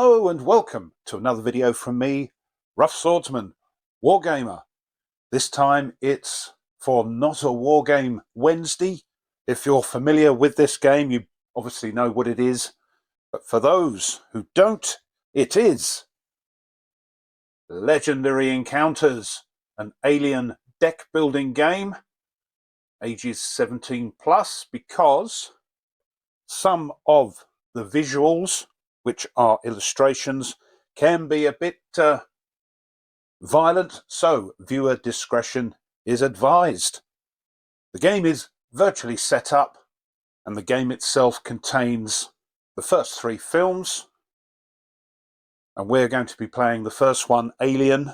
Hello and welcome to another video from me, Rough Swordsman, Wargamer. This time it's for Not a Wargame Wednesday. If you're familiar with this game, you obviously know what it is. But for those who don't, it is Legendary Encounters, an alien deck building game, ages 17 plus, because some of the visuals, which are illustrations, can be a bit violent, so viewer discretion is advised. The game is virtually set up, and the game itself contains the first three films, and we're going to be playing the first one, Alien.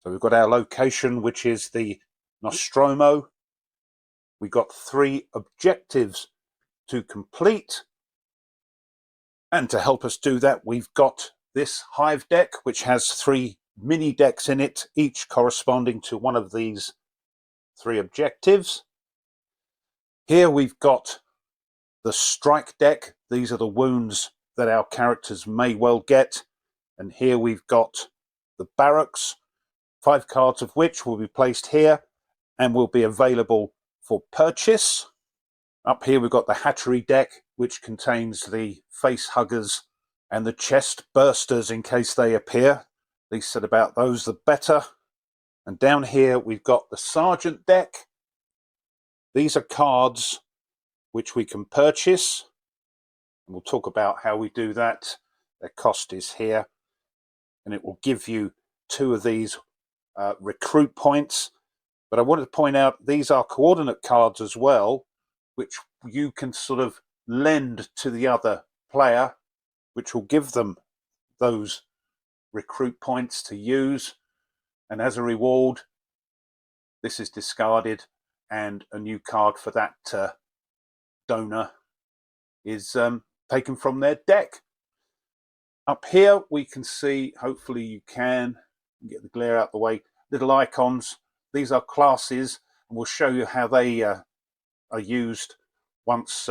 So we've got our location, which is the Nostromo. We've got 3 objectives to complete, and to help us do that, we've got this hive deck, which has 3 mini decks in it, each corresponding to one of these 3 objectives. Here we've got the strike deck. These are the wounds that our characters may well get. And here we've got the barracks, 5 cards of which will be placed here and will be available for purchase. Up here we've got the hatchery deck, which contains the face huggers and the chest bursters in case they appear. Least said about those, the better. And down here we've got the sergeant deck. These are cards which we can purchase, and we'll talk about how we do that. Their cost is here, and it will give you 2 of these recruit points. But I wanted to point out these are coordinate cards as well, which you can sort of lend to the other player, which will give them those recruit points to use. And as a reward, this is discarded and a new card for that donor is taken from their deck. Up here we can see, hopefully you can get the glare out the way, little icons. These are classes, and we'll show you how they are used once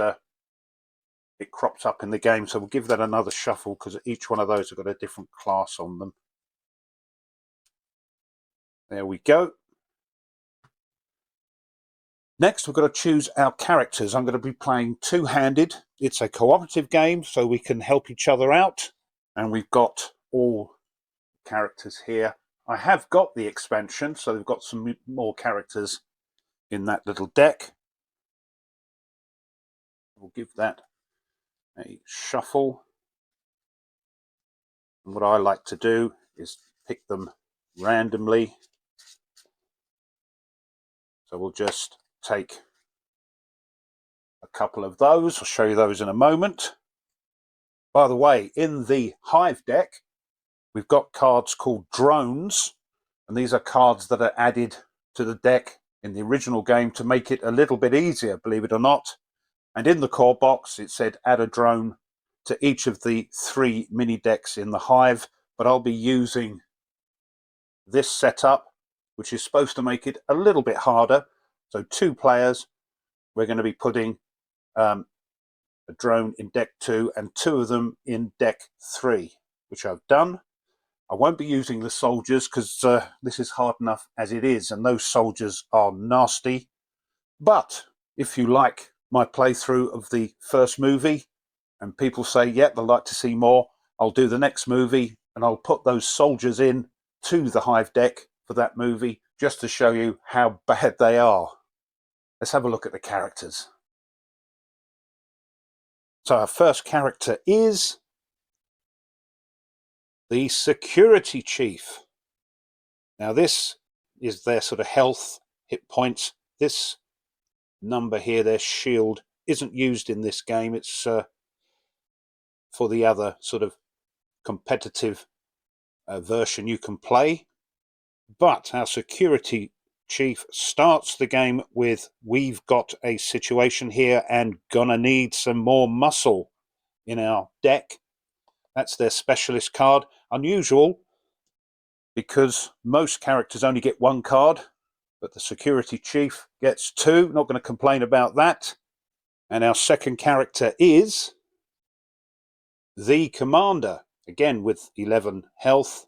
it crops up in the game. So we'll give that another shuffle because each one of those have got a different class on them. There we go. Next, we've got to choose our characters. I'm going to be playing two-handed. It's a cooperative game, so we can help each other out. And we've got all characters here. I have got the expansion, so we've got some more characters in that little deck. We'll give that a shuffle. And what I like to do is pick them randomly. So we'll just take a couple of those. I'll show you those in a moment. By the way, in the hive deck, we've got cards called drones, and these are cards that are added to the deck in the original game to make it a little bit easier, believe it or not. And in the core box, it said add a drone to each of the 3 mini decks in the hive, but I'll be using this setup, which is supposed to make it a little bit harder. So 2 players, we're going to be putting a drone in deck 2 and 2 of them in deck 3, which I've done. I won't be using the soldiers because this is hard enough as it is, and those soldiers are nasty. But if you like my playthrough of the first movie and people say, yep, they'd like to see more, I'll do the next movie and I'll put those soldiers in to the hive deck for that movie just to show you how bad they are. Let's have a look at the characters. So our first character is the security chief. Now this is their sort of health, hit points. This number here, their shield, isn't used in this game. It's for the other sort of competitive version you can play. But our security chief starts the game with, we've got a situation here and gonna need some more muscle in our deck. That's their specialist card. Unusual because most characters only get 1 card, but the security chief gets 2. Not going to complain about that. And our second character is the commander. again with 11 health.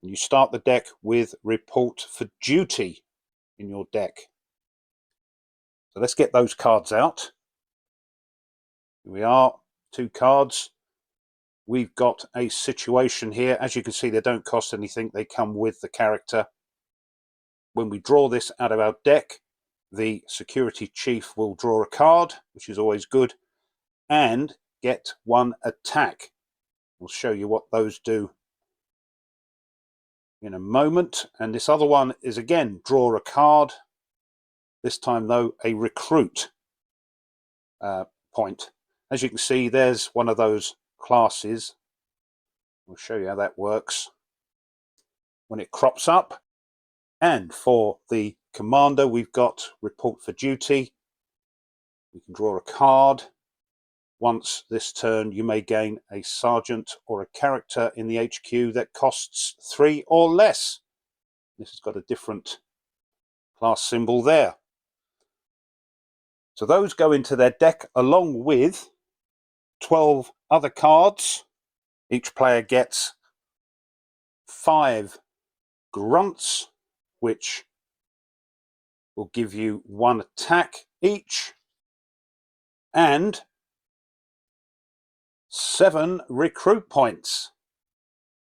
And you start the deck with Report for Duty in your deck. So let's get those cards out. Here we are, 2 cards. We've got a situation here. As you can see, they don't cost anything. They come with the character. When we draw this out of our deck, the security chief will draw a card, which is always good, and get 1 attack. We'll show you what those do in a moment. And this other one is, again, draw a card. This time, though, a recruit point. As you can see, there's one of those classes. We'll show you how that works when it crops up. And for the commander, we've got Report for Duty. We can draw a card. Once this turn, you may gain a sergeant or a character in the HQ that costs 3 or less. This has got a different class symbol there. So those go into their deck along with 12 other cards. Each player gets 5 grunts, which will give you 1 attack each, and 7 recruit points.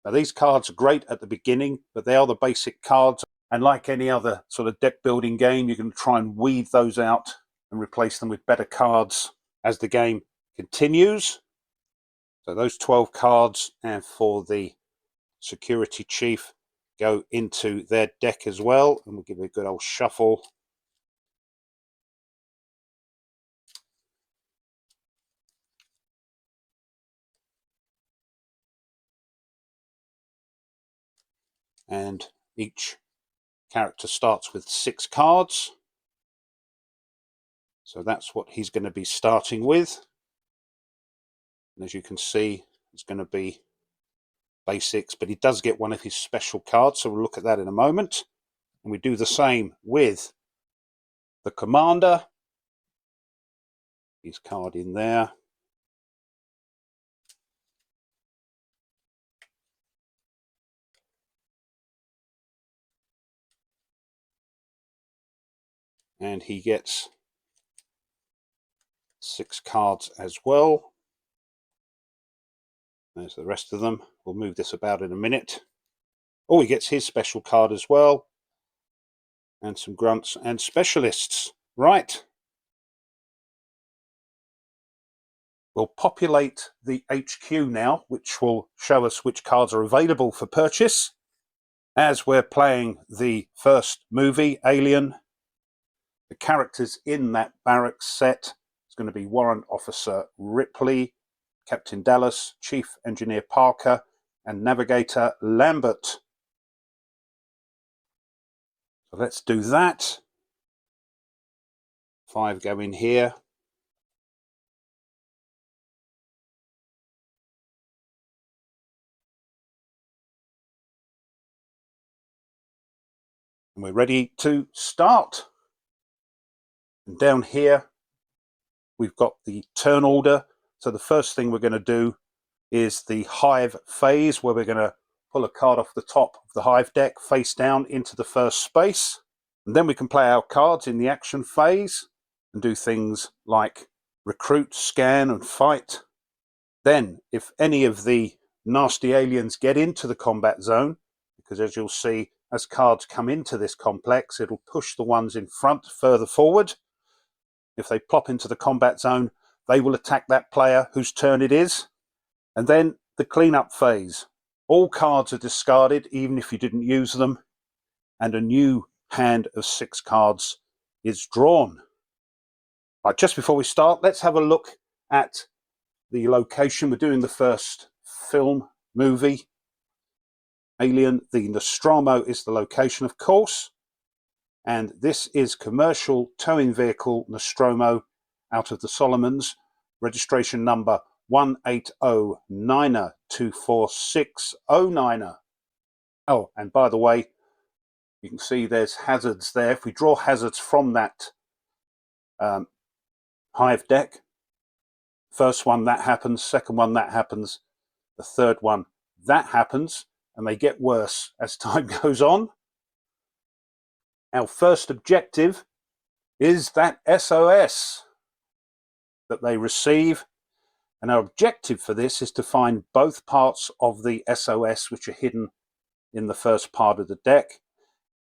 Now these cards are great at the beginning, but they are the basic cards, and like any other sort of deck building game, you can try and weed those out and replace them with better cards as the game continues. So those 12 cards, and for the security chief, go into their deck as well, and we'll give it a good old shuffle. And each character starts with 6 cards. So that's what he's going to be starting with. And as you can see, it's going to be basics, but he does get one of his special cards, so we'll look at that in a moment. And we do the same with the commander. His card in there. And he gets 6 cards as well. There's the rest of them. We'll move this about in a minute. Oh, he gets his special card as well. And some grunts and specialists. Right. We'll populate the HQ now, which will show us which cards are available for purchase. As we're playing the first movie, Alien, the characters in that barracks set is going to be Warrant Officer Ripley, Captain Dallas, Chief Engineer Parker, and Navigator Lambert. So let's do that. 5 go in here. And we're ready to start. And down here, we've got the turn order. So the first thing we're going to do is the hive phase, where we're going to pull a card off the top of the hive deck face down into the first space. And then we can play our cards in the action phase and do things like recruit, scan, and fight. Then, if any of the nasty aliens get into the combat zone, because as you'll see, as cards come into this complex, it'll push the ones in front further forward. If they plop into the combat zone, they will attack that player whose turn it is. And then the cleanup phase. All cards are discarded, even if you didn't use them, and a new hand of 6 cards is drawn. Right, just before we start, let's have a look at the location. We're doing the first movie. Alien, the Nostromo is the location, of course. And this is commercial towing vehicle Nostromo out of the Solomons, registration number 180924609. Oh, and by the way, you can see there's hazards there. If we draw hazards from that hive deck, first one that happens, second one that happens, the third one, that happens, and they get worse as time goes on. Our first objective is that SOS that they receive, and our objective for this is to find both parts of the SOS which are hidden in the first part of the deck,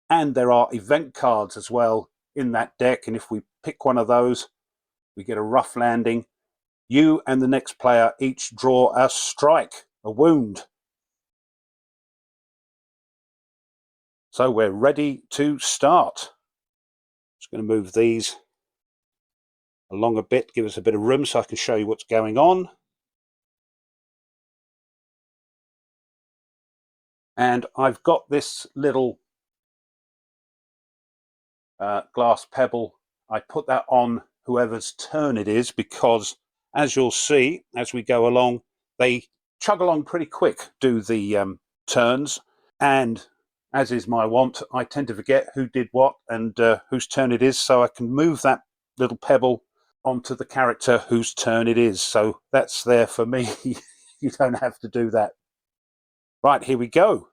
and there are event cards as well in that deck, and if we pick one of those, we get a rough landing. You and the next player each draw a strike, a wound. So we're ready to start. Just going to move these along a bit, give us a bit of room so I can show you what's going on. And I've got this little glass pebble. I put that on whoever's turn it is because, as you'll see, as we go along, they chug along pretty quick, do the turns. And as is my wont, I tend to forget who did what and whose turn it is, so I can move that little pebble onto the character whose turn it is. So that's there for me. You don't have to do that. Right, here we go.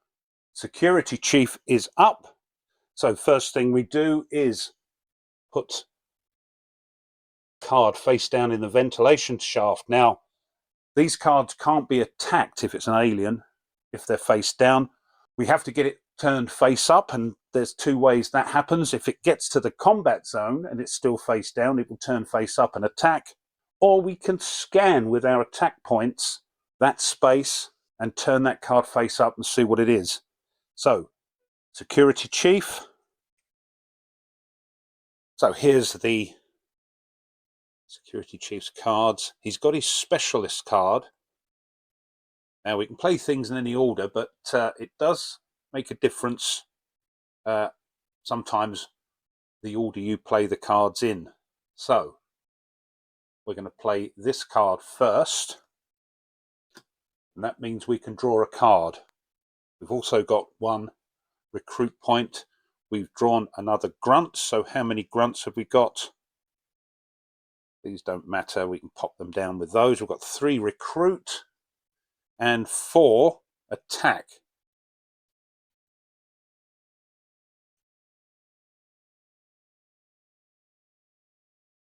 Security Chief is up. So first thing we do is put card face down in the ventilation shaft. Now, these cards can't be attacked if it's an alien, if they're face down. We have to get it turned face up, and there's two ways that happens. If it gets to the combat zone and it's still face down, it will turn face up and attack. Or we can scan with our attack points that space and turn that card face up and see what it is. So, Security Chief. So here's the Security Chief's cards. He's got his specialist card. Now we can play things in any order, but it does make a difference sometimes the order you play the cards in. So we're going to play this card first, and that means we can draw a card. We've also got one recruit point. We've drawn another grunt, so how many grunts have we got? These don't matter, we can pop them down with those. We've got 3 recruit and 4 attack.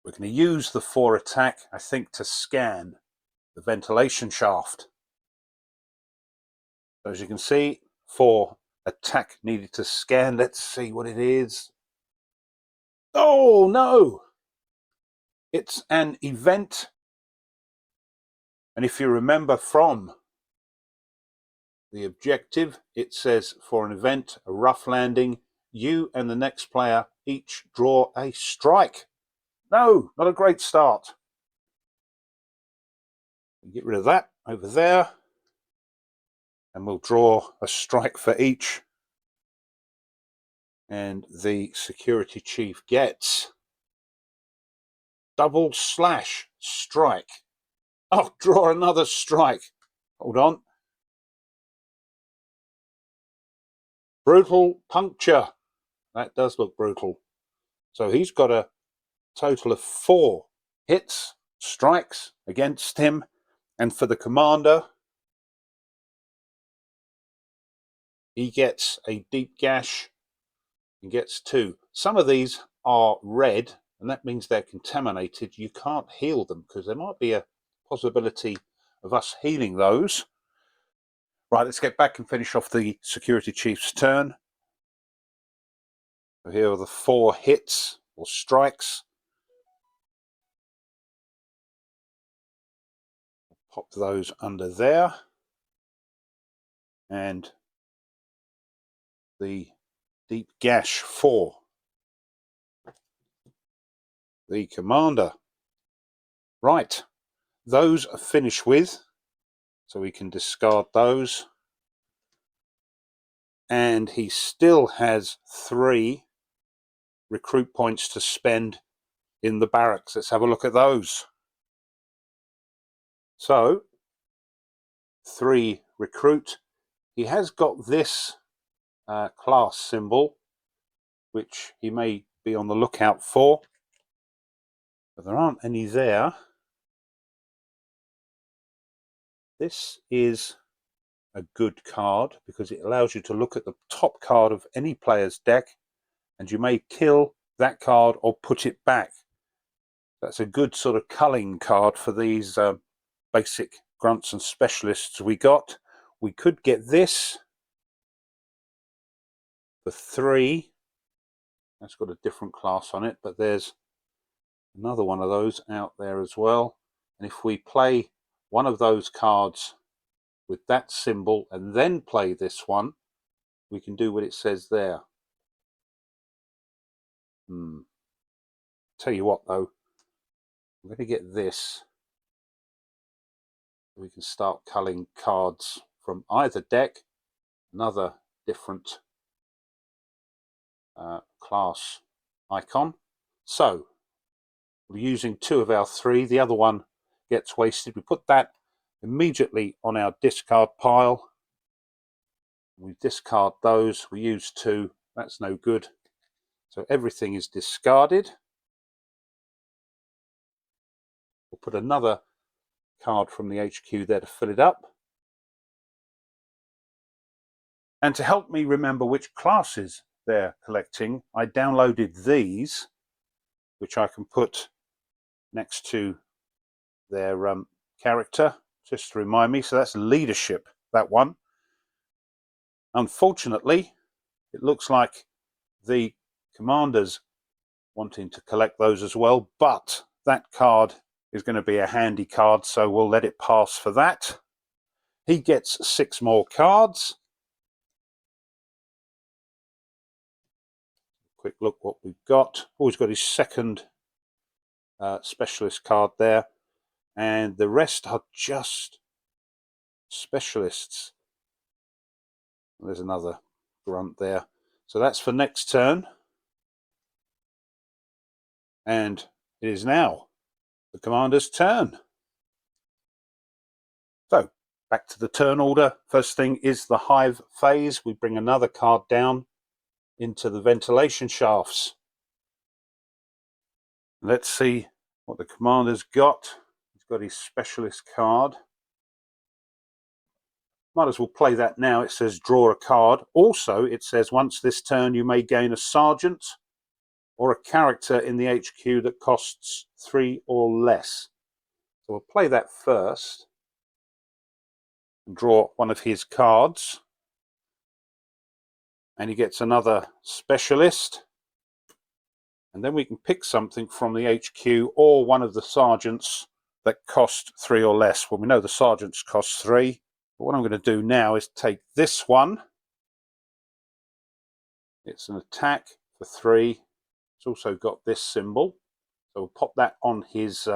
We're going to use the 4 attack, I think, to scan the ventilation shaft. So as you can see, 4 attack needed to scan. Let's see what it is. Oh no! It's an event. And if you remember from the objective, it says for an event, a rough landing, you and the next player each draw a strike. No, not a great start. Get rid of that over there, and we'll draw a strike for each. And the Security Chief gets double slash strike. Oh, draw another strike. Hold on. Brutal puncture. That does look brutal. So he's got a total of 4 hits, strikes against him. And for the commander, he gets a deep gash and gets 2. Some of these are red, and that means they're contaminated. You can't heal them because there might be a possibility of us healing those. Right, let's get back and finish off the Security Chief's turn. So here are the 4 hits or strikes. Pop those under there. And the deep gash for the commander. Right, those are finished with, so we can discard those. And he still has 3 recruit points to spend in the barracks. Let's have a look at those. So, 3 recruit. He has got this class symbol, which he may be on the lookout for, but there aren't any there. This is a good card because it allows you to look at the top card of any player's deck, and you may kill that card or put it back. That's a good sort of culling card for these basic grunts and specialists we got. We could get this for 3. That's got a different class on it, but there's another one of those out there as well. And if we play one of those cards with that symbol and then play this one, we can do what it says there. Tell you what though, I'm going to get this. We can start culling cards from either deck, another different class icon. So we're using 2 of our 3. The other one gets wasted. We put that immediately on our discard pile. We discard those. We use 2. That's no good. So everything is discarded. We'll put another card from the HQ there to fill it up. And to help me remember which classes they're collecting, I downloaded these, which I can put next to their character, just to remind me. So that's leadership, that one. Unfortunately, it looks like the commander's wanting to collect those as well, but that card is going to be a handy card, so we'll let it pass for that. He gets 6 more cards. Quick look what we've got. Oh, he's got his second specialist card there, and the rest are just specialists. There's another grunt there. So that's for next turn. And it is now the commander's turn. So back to the turn order. First thing is the hive phase. We bring another card down into the ventilation shafts. Let's see what the commander's got. He's got his specialist card. Might as well play that now. It says draw a card. Also, it says once this turn you may gain a sergeant or a character in the HQ that costs 3 or less. So we'll play that first and draw one of his cards. And he gets another specialist. And then we can pick something from the HQ or one of the sergeants that cost 3 or less. Well, we know the sergeants cost 3. But what I'm going to do now is take this one. It's an attack for 3. It's also got this symbol. So we'll pop that on his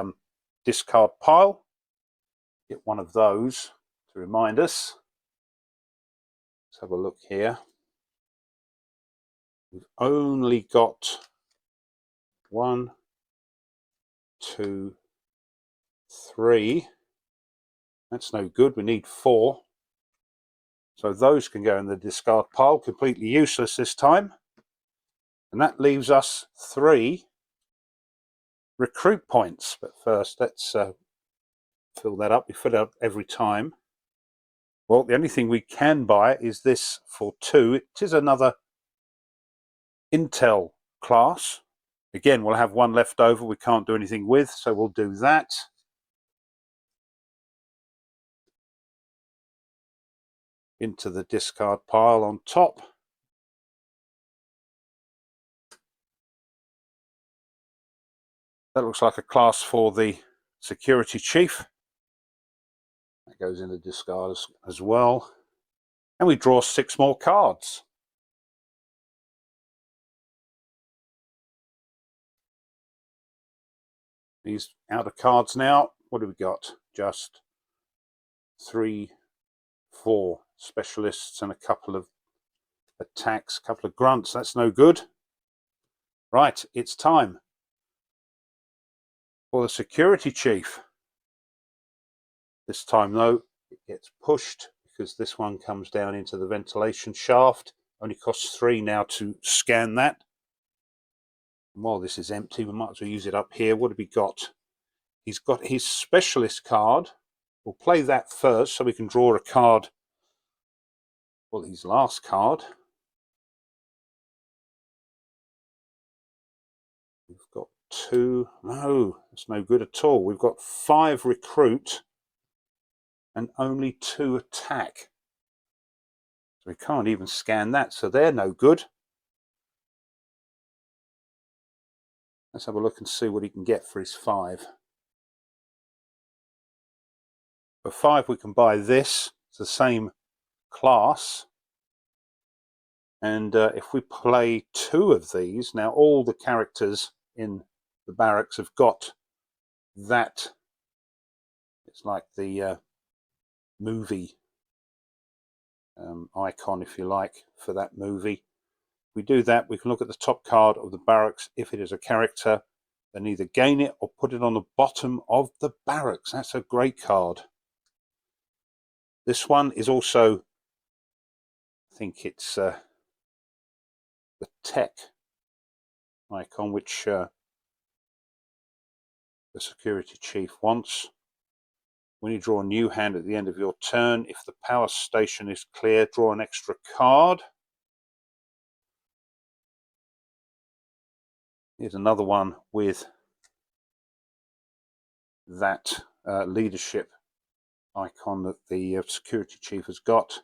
discard pile. Get one of those to remind us. Let's have a look here. We've only got 1, 2, 3. That's no good. We need 4. So those can go in the discard pile. Completely useless this time. And that leaves us 3 recruit points. But first, let's fill that up. We fill it up every time. Well, the only thing we can buy is this for 2. It is another Intel class. Again, we'll have 1 left over we can't do anything with, so we'll do that. Into the discard pile on top. That looks like a class for the security chief. That goes in the discard as well. And we draw 6 more cards. These out of cards now. What have we got? Just 3, 4 specialists and a couple of attacks, a couple of grunts. That's no good. Right, it's time for the security chief. This time though, it gets pushed because this one comes down into the ventilation shaft. Only costs 3 now to scan that. And while this is empty, we might as well use it up here. What have we got? He's got his specialist card. We'll play that first so we can draw a card Well, his last card. We've got 2. No, it's no good at all. We've got 5 recruit and only 2 attack. So we can't even scan that, so they're no good. Let's have a look and see what he can get for his 5. For 5 we can buy this. It's the same class. And if we play 2 of these, now all the characters in the barracks have got that. It's like the movie icon, if you like, for that movie. If we do that, we can look at the top card of the barracks. If it is a character, then either gain it or put it on the bottom of the barracks. That's a great card. This one is also, I think it's the tech icon, which the security chief wants. When you draw a new hand at the end of your turn, if the power station is clear, draw an extra card. Here's another one with that leadership icon that the security chief has got.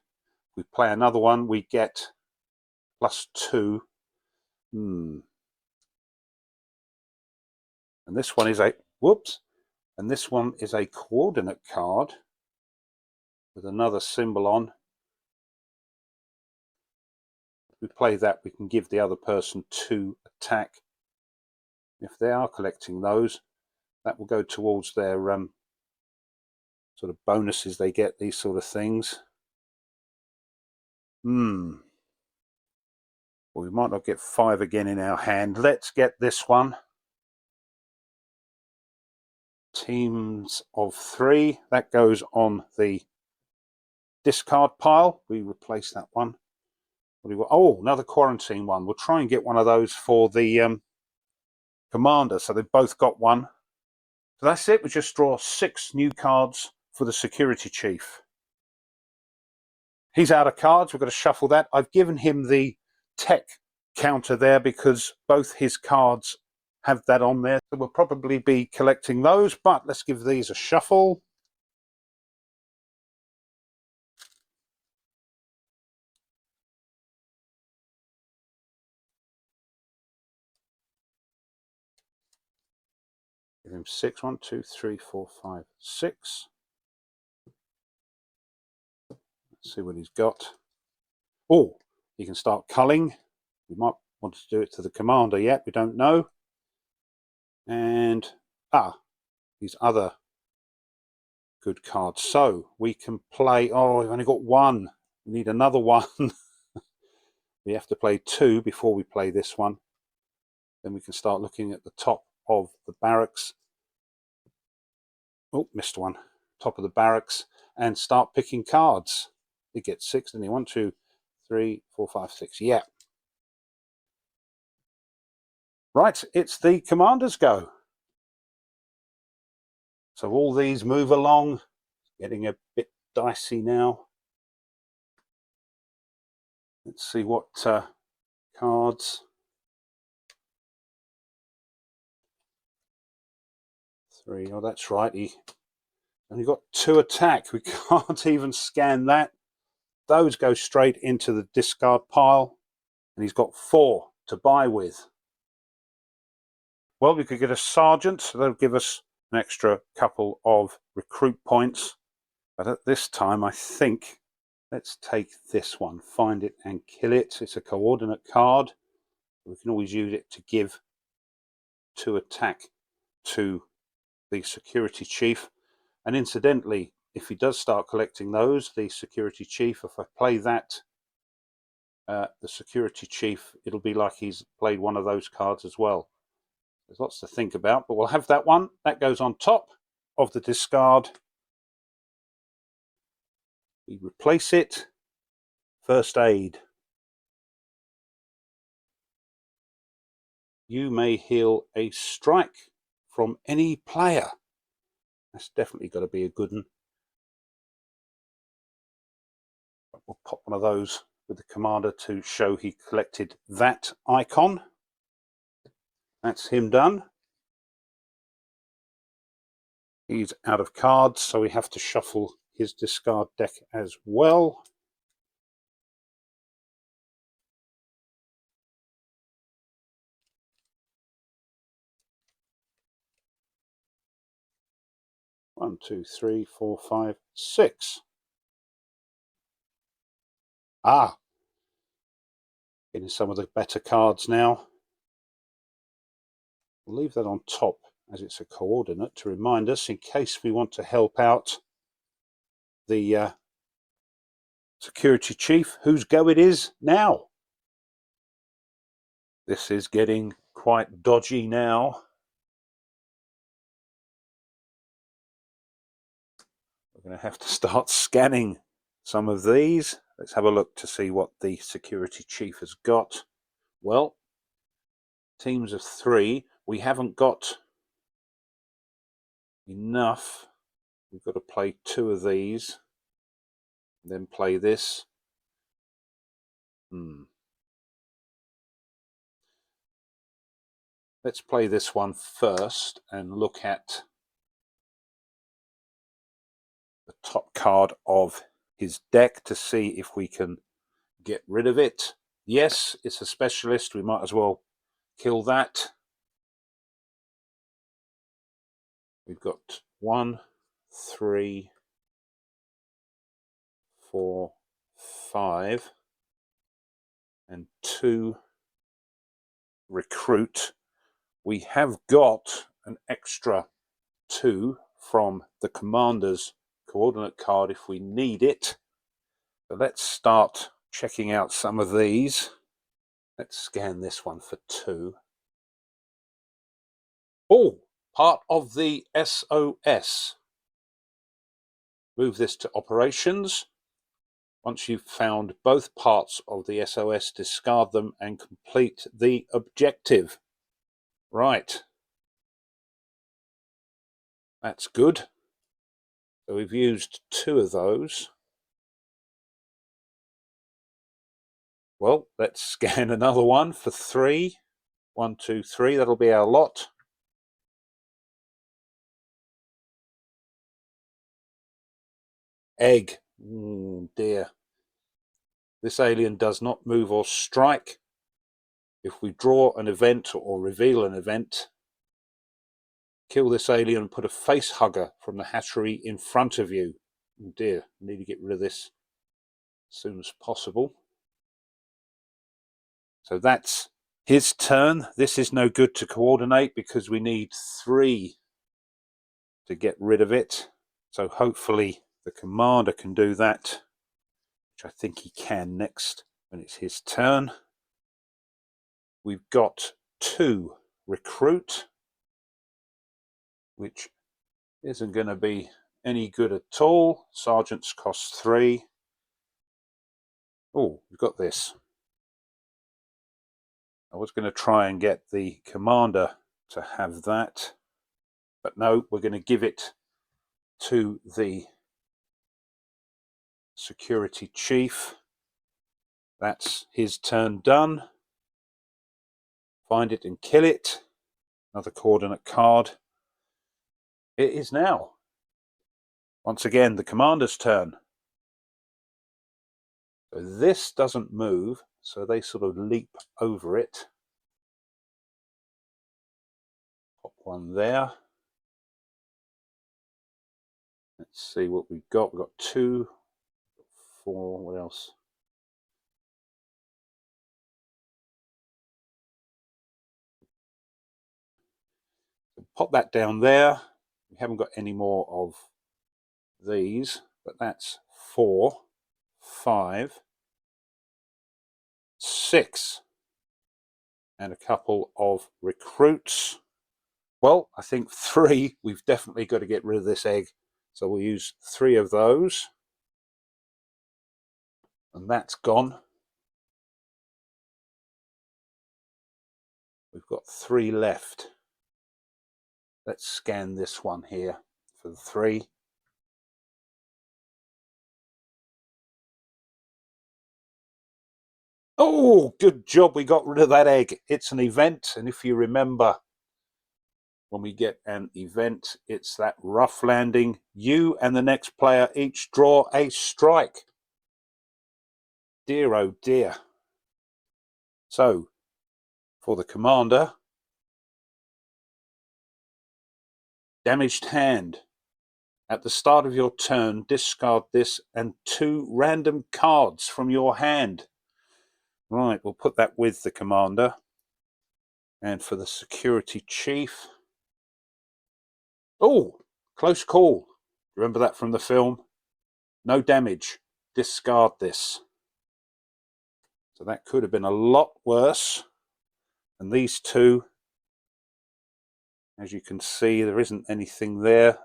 We play another one, we get +2. And this one is a, whoops, and this one is a coordinate card with another symbol on. If we play that, we can give the other person 2 attack. If they are collecting those, that will go towards their sort of bonuses they get, these sort of things. Well, we might not get 5 again in our hand. Let's get this one. Teams of 3. That goes on the discard pile. We replace that one. What do we, oh, another quarantine one. We'll try and get one of those for the commander. So they've both got one. So that's it. We just draw 6 new cards for the security chief. He's out of cards. We've got to shuffle that. I've given him the tech counter there because both his cards have that on there. So we'll probably be collecting those, but let's give these a shuffle. Give him 6. 1, 2, 3, 4, 5, 6. Let's see what he's got. Oh, he can start culling. We might want to do it to the commander yet. We don't know. And these other good cards. So we can play. Oh, we've only got 1. We need another 1. We have to play 2 before we play this one. Then we can start looking at the top of the barracks. Oh, missed one. Top of the barracks and start picking cards. He gets 6, didn't he? 1, 2, 3, 4, 5, 6. Yeah. Right, it's the commander's go. So all these move along, getting a bit dicey now. Let's see what cards. 3. Oh, that's right. He only got 2 attack. We can't even scan that. Those go straight into the discard pile. And he's got 4 to buy with. Well, we could get a sergeant. So that'll give us an extra couple of recruit points. But at this time, I think, let's take this one. Find it and kill it. It's a coordinate card. We can always use it to give 2 attack to the security chief. And incidentally, if he does start collecting those, the security chief, if I play that, the security chief, it'll be like he's played one of those cards as well. There's lots to think about, but we'll have that one. That goes on top of the discard. We replace it. First aid. You may heal a strike from any player. That's definitely got to be a good one. we'll pop one of those with the commander to show he collected that icon. That's him done. He's out of cards, so we have to shuffle his discard deck as well. One, two, three, four, five, six. Ah, getting some of the better cards now. We'll leave that on top as it's a coordinate to remind us in case we want to help out the security chief whose go it is now. This is getting quite dodgy now. We're going to have to start scanning some of these. Let's have a look to see what the security chief has got. Well, teams of three. We haven't got enough. We've got to play two of these, then play this. Let's play this one first and look at the top card of his deck to see if we can get rid of it. Yes, it's a specialist. We might as well kill that. We've got 1, 3, 4, 5, and 2 recruit. We have got an extra 2 from the commander's coordinate card if we need it. So let's start checking out some of these. Let's scan this one for 2. Oh, part of the SOS. Move this to operations. Once you've found both parts of the SOS, discard them and complete the objective. Right. That's good. So we've used 2 of those. Well, let's scan another one for 3. 1, 2, 3. That'll be our lot. Egg. Dear. This alien does not move or strike. If we draw an event or reveal an event, kill this alien and put a face hugger from the hatchery in front of you. Oh dear, I need to get rid of this as soon as possible. So that's his turn. This is no good to coordinate because we need 3 to get rid of it. So hopefully the commander can do that, which I think he can next when it's his turn. We've got 2 recruit, which isn't going to be any good at all. Sergeants cost 3. Oh, we've got this. I was going to try and get the commander to have that, but no, we're going to give it to the security chief. That's his turn done. Find it and kill it. Another coordinate card. It is now, once again, the commander's turn. So this doesn't move, so they sort of leap over it. Pop one there. Let's see what we've got. We've got 2, 4, what else? Pop that down there. We haven't got any more of these, but that's 4, 5, 6, and a couple of recruits. Well, I think 3, we've definitely got to get rid of this egg. So we'll use 3 of those. And that's gone. We've got 3 left. Let's scan this one here for the 3. Oh, good job we got rid of that egg. It's an event, and if you remember, when we get an event, it's that rough landing. You and the next player each draw a strike. Dear, oh dear. So, for the commander, damaged hand. At the start of your turn, discard this and 2 random cards from your hand. Right, we'll put that with the commander. And for the security chief, oh, close call. Remember that from the film? No damage. Discard this. So that could have been a lot worse. And these two, as you can see, there isn't anything there.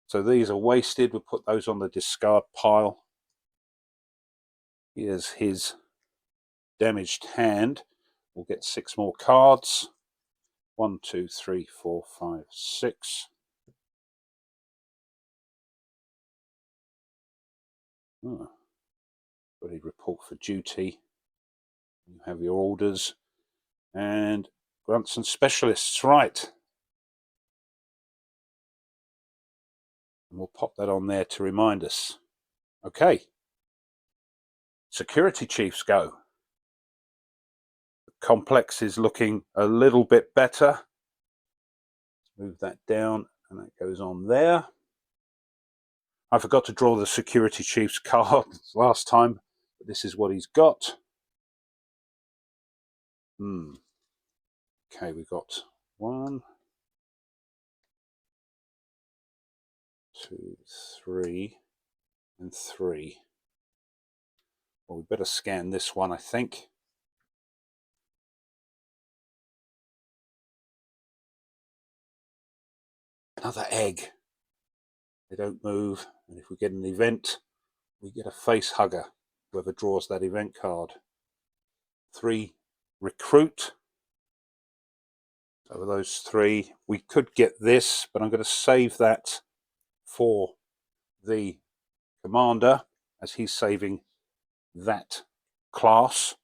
So these are wasted. We'll put those on the discard pile. Here's his damaged hand. We'll get 6 more cards. 1, 2, 3, 4, 5, 6. Oh. Ready to report for duty. You have your orders. And grunts and specialists, right. And we'll pop that on there to remind us. Okay. Security chiefs go. The complex is looking a little bit better. Move that down and that goes on there. I forgot to draw the security chief's card last time, but this is what he's got. Okay, we've got 1, 2, 3, and 3. Well, we better scan this one, I think. Another egg. They don't move, and if we get an event, we get a face hugger, whoever draws that event card. 3, recruit. So those 3, we could get this, but I'm going to save that for the commander, as he's saving that class.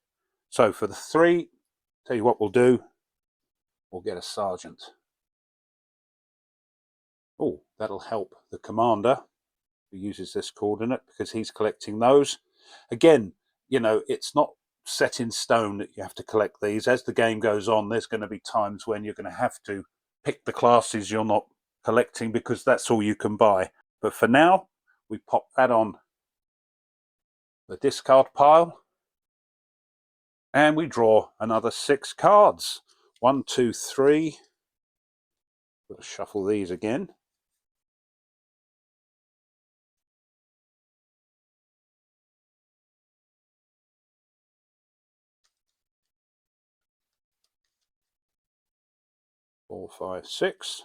So for the 3, tell you what we'll do, we'll get a sergeant. Oh, that'll help the commander who uses this coordinate because he's collecting those. Again, you know, it's not set in stone that you have to collect these. As the game goes on, there's going to be times when you're going to have to pick the classes you're not collecting because that's all you can buy. But for now, we pop that on the discard pile and we draw another 6 cards. 1, 2, 3. We'll shuffle these again. Four, 5, 6.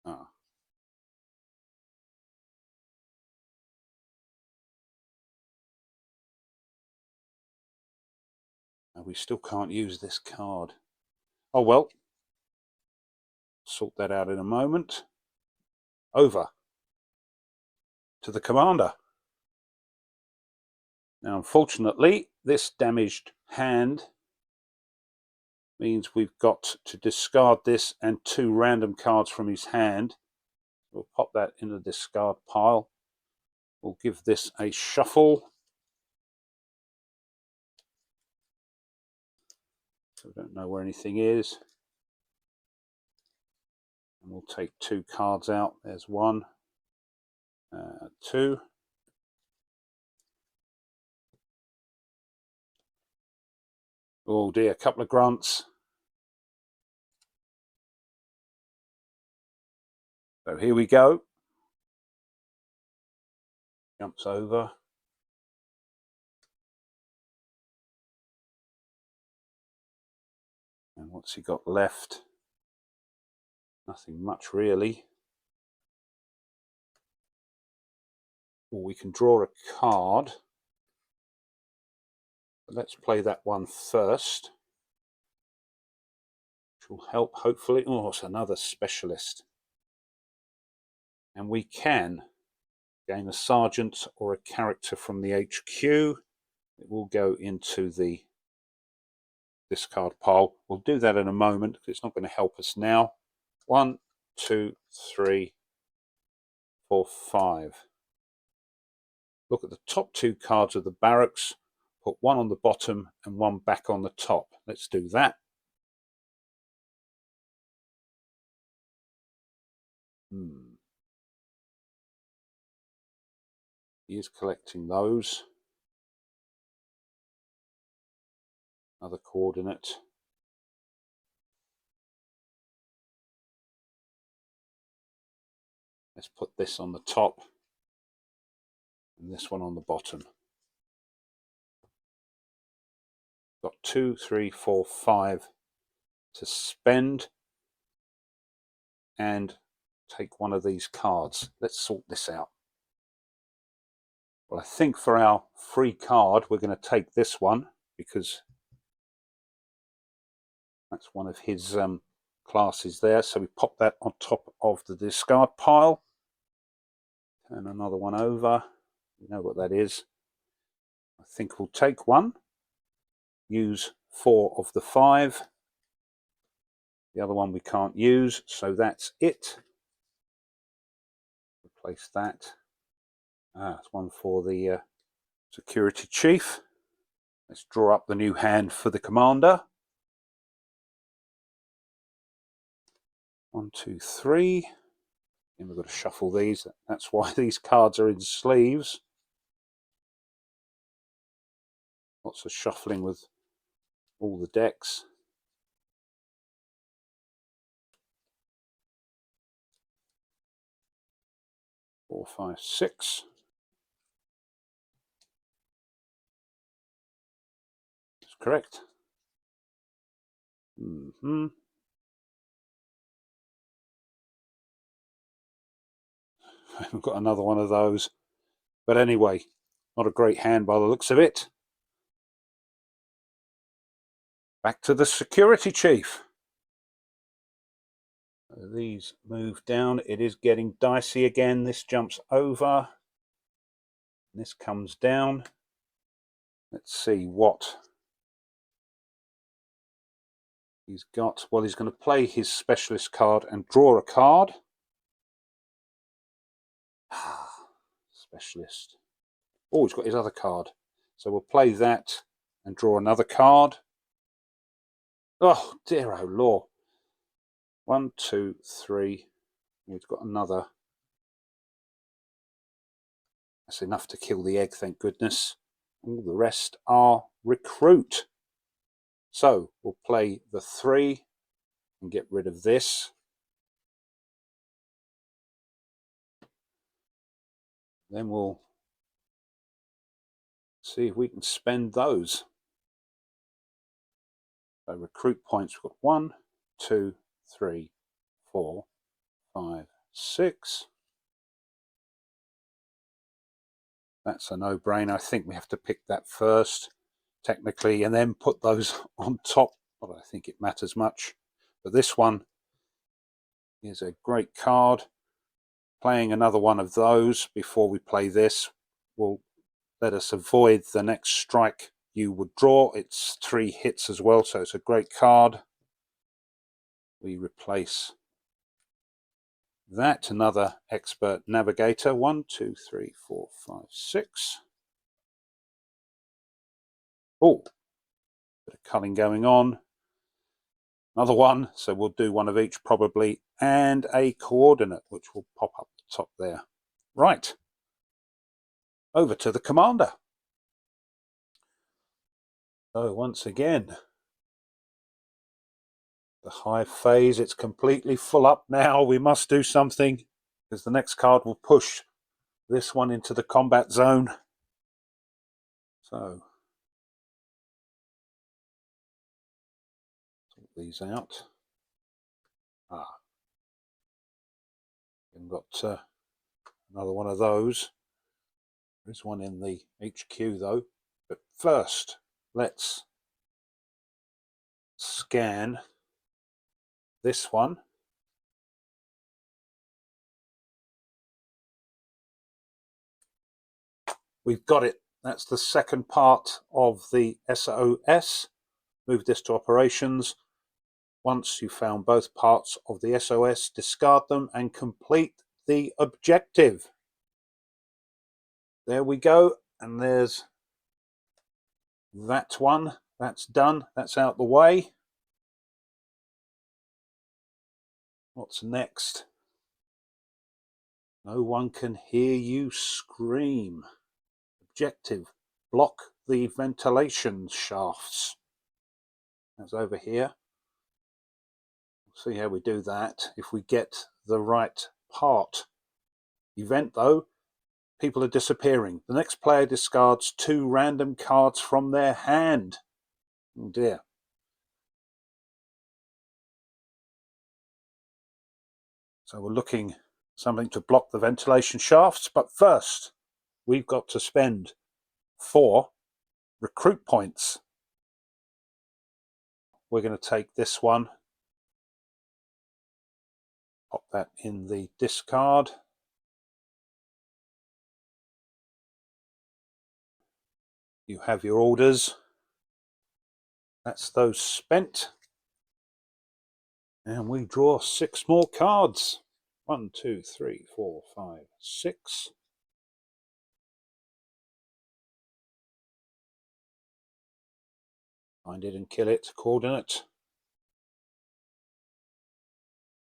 Ah. And we still can't use this card. Oh well. Sort that out in a moment. Over to the commander. Now, unfortunately, this damaged hand means we've got to discard this and 2 random cards from his hand. We'll pop that in the discard pile. We'll give this a shuffle. So we don't know where anything is. And we'll take 2 cards out. There's 1, 2. Oh dear, a couple of grunts. So here we go. Jumps over. And what's he got left? Nothing much really. Or we can draw a card. Let's play that one first. Which will help, hopefully. Oh, it's another specialist. And we can Gain a sergeant or a character from the HQ. It will go into the discard pile. We'll do that in a moment because it's not going to help us now. 1, 2, 3, 4, 5. Look at the top 2 cards of the barracks. Put one on the bottom and one back on the top. Let's do that. He is collecting those. Another coordinate. Let's put this on the top and this one on the bottom. Got 2, 3, 4, 5 to spend and take one of these cards. Let's sort this out. Well, I think for our free card, we're going to take this one because that's one of his classes there. So we pop that on top of the discard pile. Turn another one over. You know what that is. I think we'll take one. Use 4 of the 5. The other one we can't use, so that's it. Replace that. It's one for the security chief. Let's draw up the new hand for the commander. 1, 2, 3. And we've got to shuffle these. That's why these cards are in sleeves. Lots of shuffling with all the decks. Four, 5, 6. That's correct. We've got another one of those. But anyway, not a great hand by the looks of it. Back to the security chief. These move down. It is getting dicey again. This jumps over. This comes down. Let's see what he's got. Well, he's going to play his specialist card and draw a card. Specialist. Oh, he's got his other card. So we'll play that and draw another card. Oh, dear oh law. 1, 2, 3. We've got another. That's enough to kill the egg, thank goodness. All the rest are recruit. So we'll play the 3 and get rid of this. Then we'll see if we can spend those. So recruit points, we've got 1, 2, 3, 4, 5, 6. That's a no-brainer. I think we have to pick that first, technically, and then put those on top. I don't think it matters much. But this one is a great card. Playing another one of those before we play this will let us avoid the next strike you would draw. It's 3 hits as well, so it's a great card. We replace that. Another expert navigator. 1, 2, 3, 4, 5, 6. Oh, bit of culling going on. Another one, so we'll do one of each probably, and a coordinate, which will pop up the top there. Right, over to the commander. So once again, the hive phase, it's completely full up now. We must do something because the next card will push this one into the combat zone. So sort these out. We've got another one of those. There's one in the HQ though. But first, let's scan this one. We've got it. That's the second part of the SOS. Move this to operations. Once you've found both parts of the SOS, discard them and complete the objective. There we go. And there's that one. That's done. That's out the way. What's next? No one can hear you scream. Objective: block the ventilation shafts. That's over here. See how we do that if we get the right part. Event though, people are disappearing. The next player discards 2 random cards from their hand. Oh dear. So we're looking something to block the ventilation shafts, but first we've got to spend 4 recruit points. We're going to take this one, pop that in the discard. You have your orders. That's those spent. And we draw 6 more cards. 1, 2, 3, 4, 5, 6. Find it and kill it. Coordinate.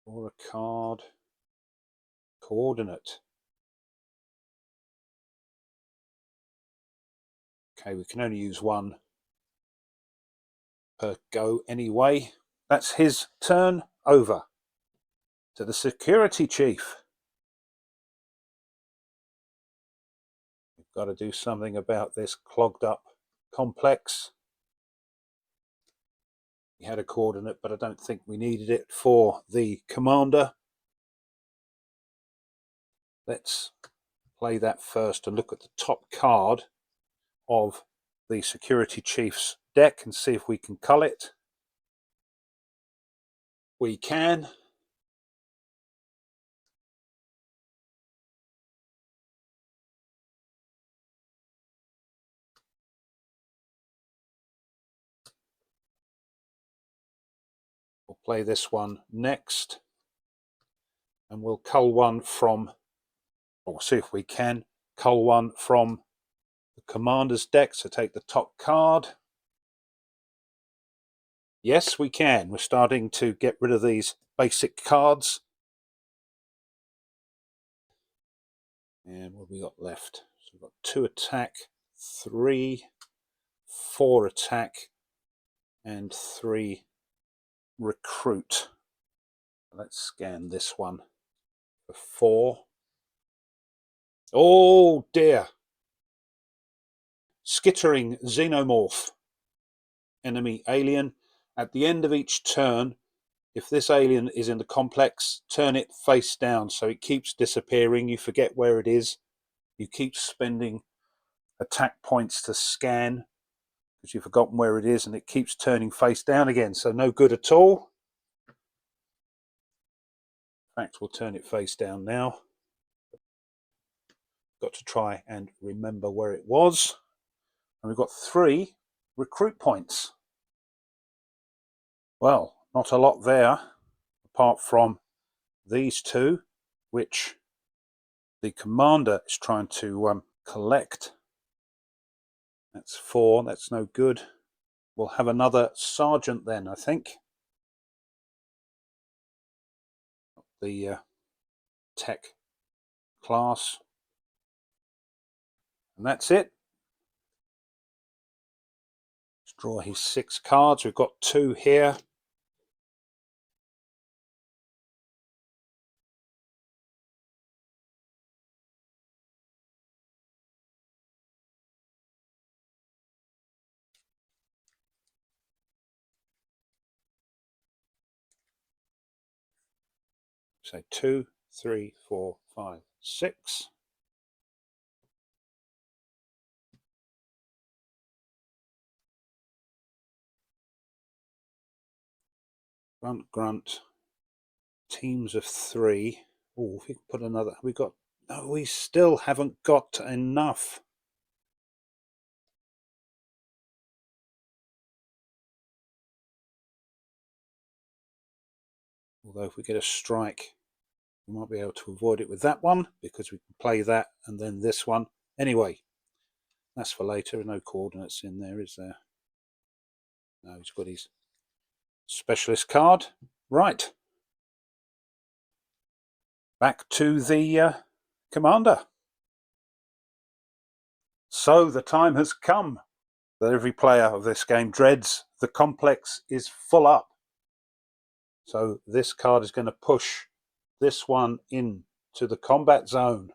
Or a card. Coordinate. Okay, we can only use 1 per go anyway. That's his turn. Over to the security chief. We've got to do something about this clogged up complex. We had a coordinate, but I don't think we needed it for the commander. Let's play that first and look at the top card of the security chief's deck and see if we can cull it. We can. We'll play this one next, and we'll cull one from, or see if we can cull one from the commander's deck. So take the top card. Yes, we can. We're starting to get rid of these basic cards. And what have we got left? So we've got 2 attack, 3, 4 attack, and 3 recruit. Let's scan this one for 4. Oh dear. Skittering xenomorph. Enemy alien. At the end of each turn, if this alien is in the complex, turn it face down so it keeps disappearing. You forget where it is. You keep spending attack points to scan because you've forgotten where it is, and it keeps turning face down again. So no good at all. In fact, we'll turn it face down now. Got to try and remember where it was. And we've got 3 recruit points. Well, not a lot there, apart from these 2, which the commander is trying to collect. That's 4, that's no good. We'll have another sergeant then, I think. The tech class. And that's it. Let's draw his 6 cards. We've got 2 here. So 2, 3, 4, 5, 6. Grunt. Teams of 3. Oh, if we can put another. We still haven't got enough. Although if we get a strike, we might be able to avoid it with that one, because we can play that and then this one. Anyway, that's for later. No coordinates in there, is there? No, he's got his specialist card. Right. Back to the commander. So the time has come that every player of this game dreads. The complex is full up. So this card is going to push this one into the combat zone.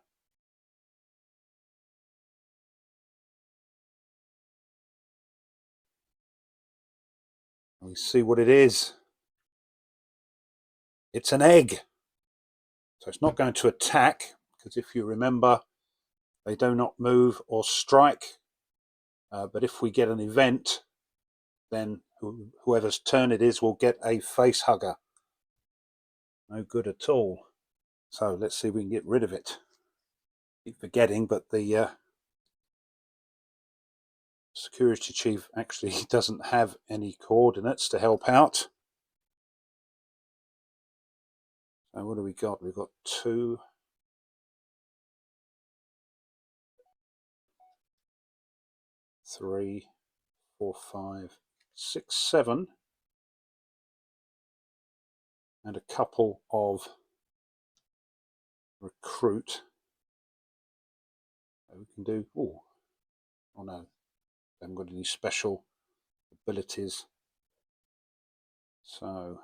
We see what it is. It's an egg. So it's not going to attack, because if you remember, they do not move or strike. But if we get an event, then whoever's turn it is will get a face hugger. No good at all. So let's see if we can get rid of it. Keep forgetting, but the security chief actually doesn't have any coordinates to help out. So what do we got? We've got 2, 3, 4, 5, 6, 7, and a couple of recruit. So we can do. Oh no, I haven't got any special abilities. So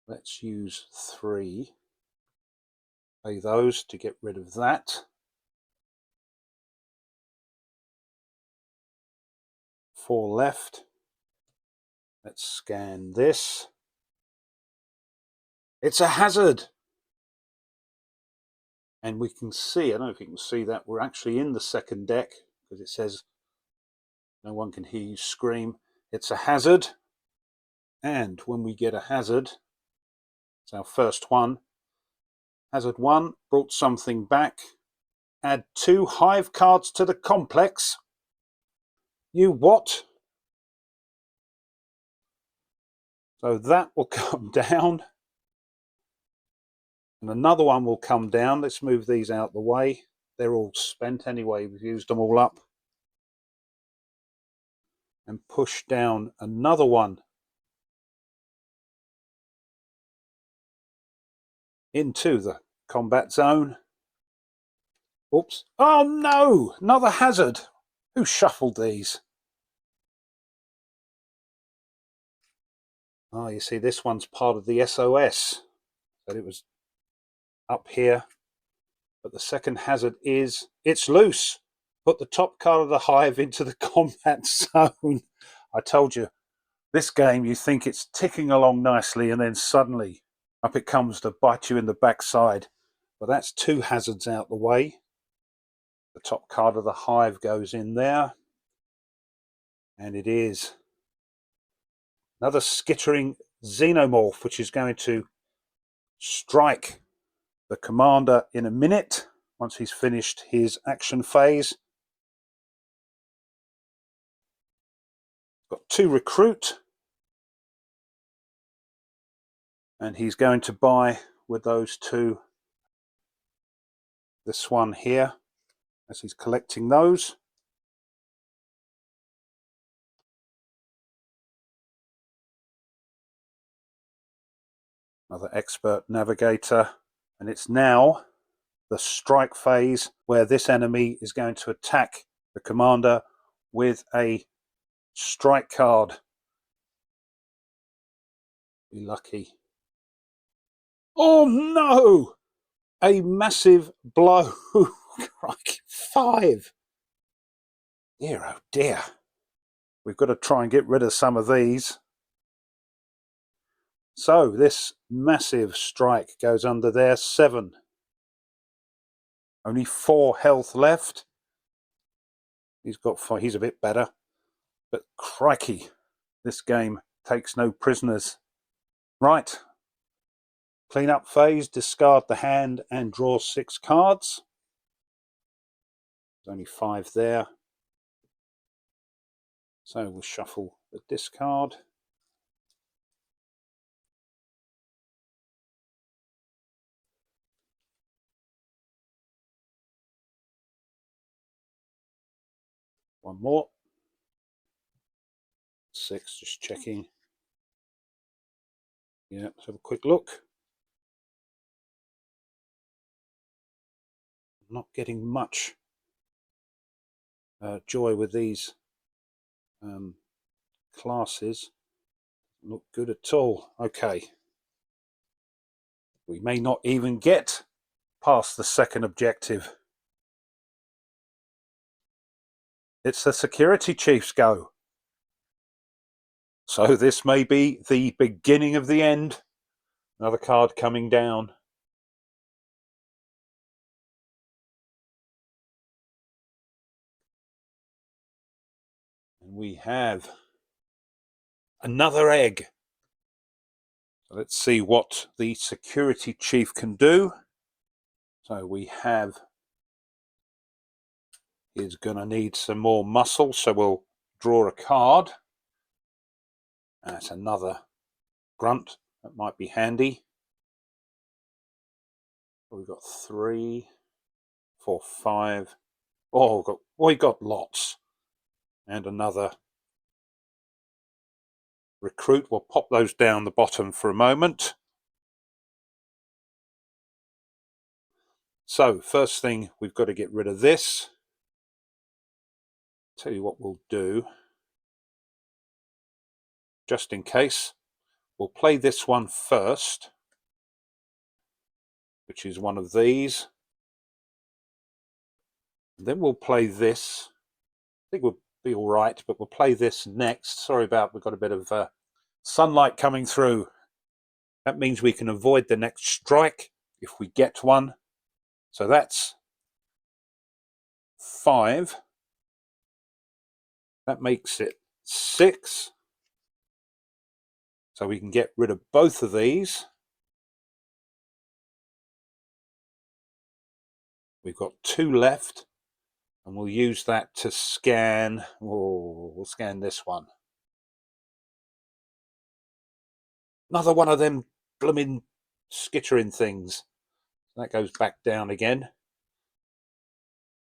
let's use 3. Play those to get rid of that. 4 left. Let's scan this. It's a hazard. And we can see, I don't know if you can see that, we're actually in the second deck, because it says no one can hear you scream. It's a hazard. And when we get a hazard, it's our first one. Hazard 1 brought something back. Add 2 hive cards to the complex. You what? So that will come down. And another one will come down. Let's move these out the way. They're all spent anyway. We've used them all up. And push down another one into the combat zone. Oops. Oh no! Another hazard. Who shuffled these? Oh, you see, this one's part of the SOS. But it was up here. But the second hazard is, it's loose. Put the top card of the hive into the combat zone. I told you, this game, you think it's ticking along nicely, and then suddenly up it comes to bite you in the backside. But that's 2 hazards out the way. The top card of the hive goes in there. And it is another skittering xenomorph, which is going to strike the commander in a minute once he's finished his action phase. Got 2 recruit. And he's going to buy with those 2 this one here as he's collecting those. Another expert navigator. And it's now the strike phase where this enemy is going to attack the commander with a strike card. Be lucky. Oh no! A massive blow. 5. Dear, oh dear. We've got to try and get rid of some of these. So this massive strike goes under there. 7. Only 4 health left. He's got 5. He's a bit better. But crikey, this game takes no prisoners. Right. Clean up phase, discard the hand and draw 6 cards. There's only 5 there. So we'll shuffle the discard. One more. 6, just checking. Yeah, let's have a quick look. Not getting much joy with these classes. Look good at all. Okay. We may not even get past the second objective. It's the security chief's go. So this may be the beginning of the end. Another card coming down. And we have another egg. So let's see what the security chief can do. So we have, he's going to need some more muscle, so we'll draw a card. That's another grunt. That might be handy. We've got 3, 4, 5. Oh, we got lots. And another recruit. We'll pop those down the bottom for a moment. So first thing, we've got to get rid of this. Tell you what we'll do, just in case. We'll play this one first, which is one of these. And then we'll play this. I think we'll be all right, but we'll play this next. Sorry about, we've got a bit of sunlight coming through. That means we can avoid the next strike if we get one. So that's 5. That makes it 6. So we can get rid of both of these. We've got 2 left, and we'll use that to scan. Oh, we'll scan this one. Another one of them blooming skittering things. That goes back down again.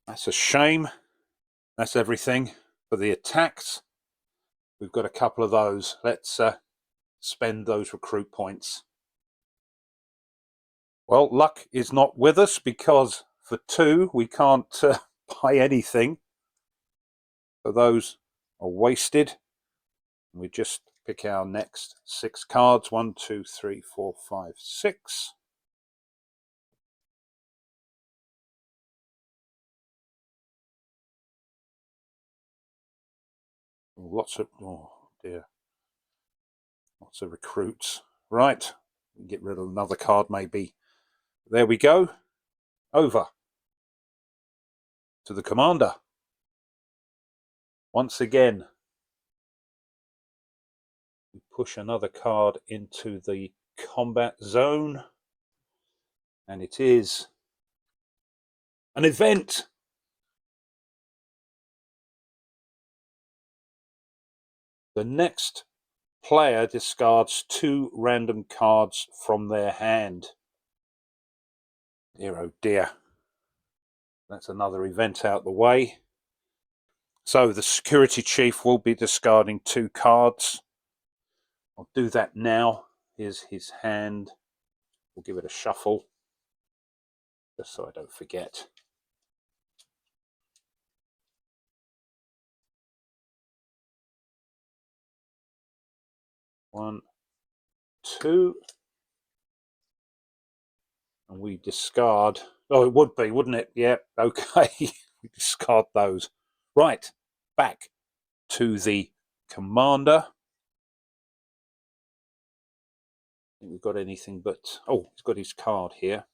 That's a shame. That's everything for the attacks. We've got a couple of those. Let's spend those recruit points. Well, luck is not with us because for 2 we can't buy anything. So those are wasted. We just pick our next 6 cards. 1, 2, 3, 4, 5, 6. Lots of, oh dear, lots of recruits. Right, get rid of another card maybe. There we go. Over to the commander. Once again, we push another card into the combat zone. And it is an event. The next player discards 2 random cards from their hand. Dear, oh dear. That's another event out the way. So the security chief will be discarding 2 cards. I'll do that now. Here's his hand. We'll give it a shuffle, just so I don't forget. One, 2. And we discard. Oh, it would be, wouldn't it? Yep, okay. We discard those. Right, back to the commander. I think we've got anything but... Oh, he's got his card here.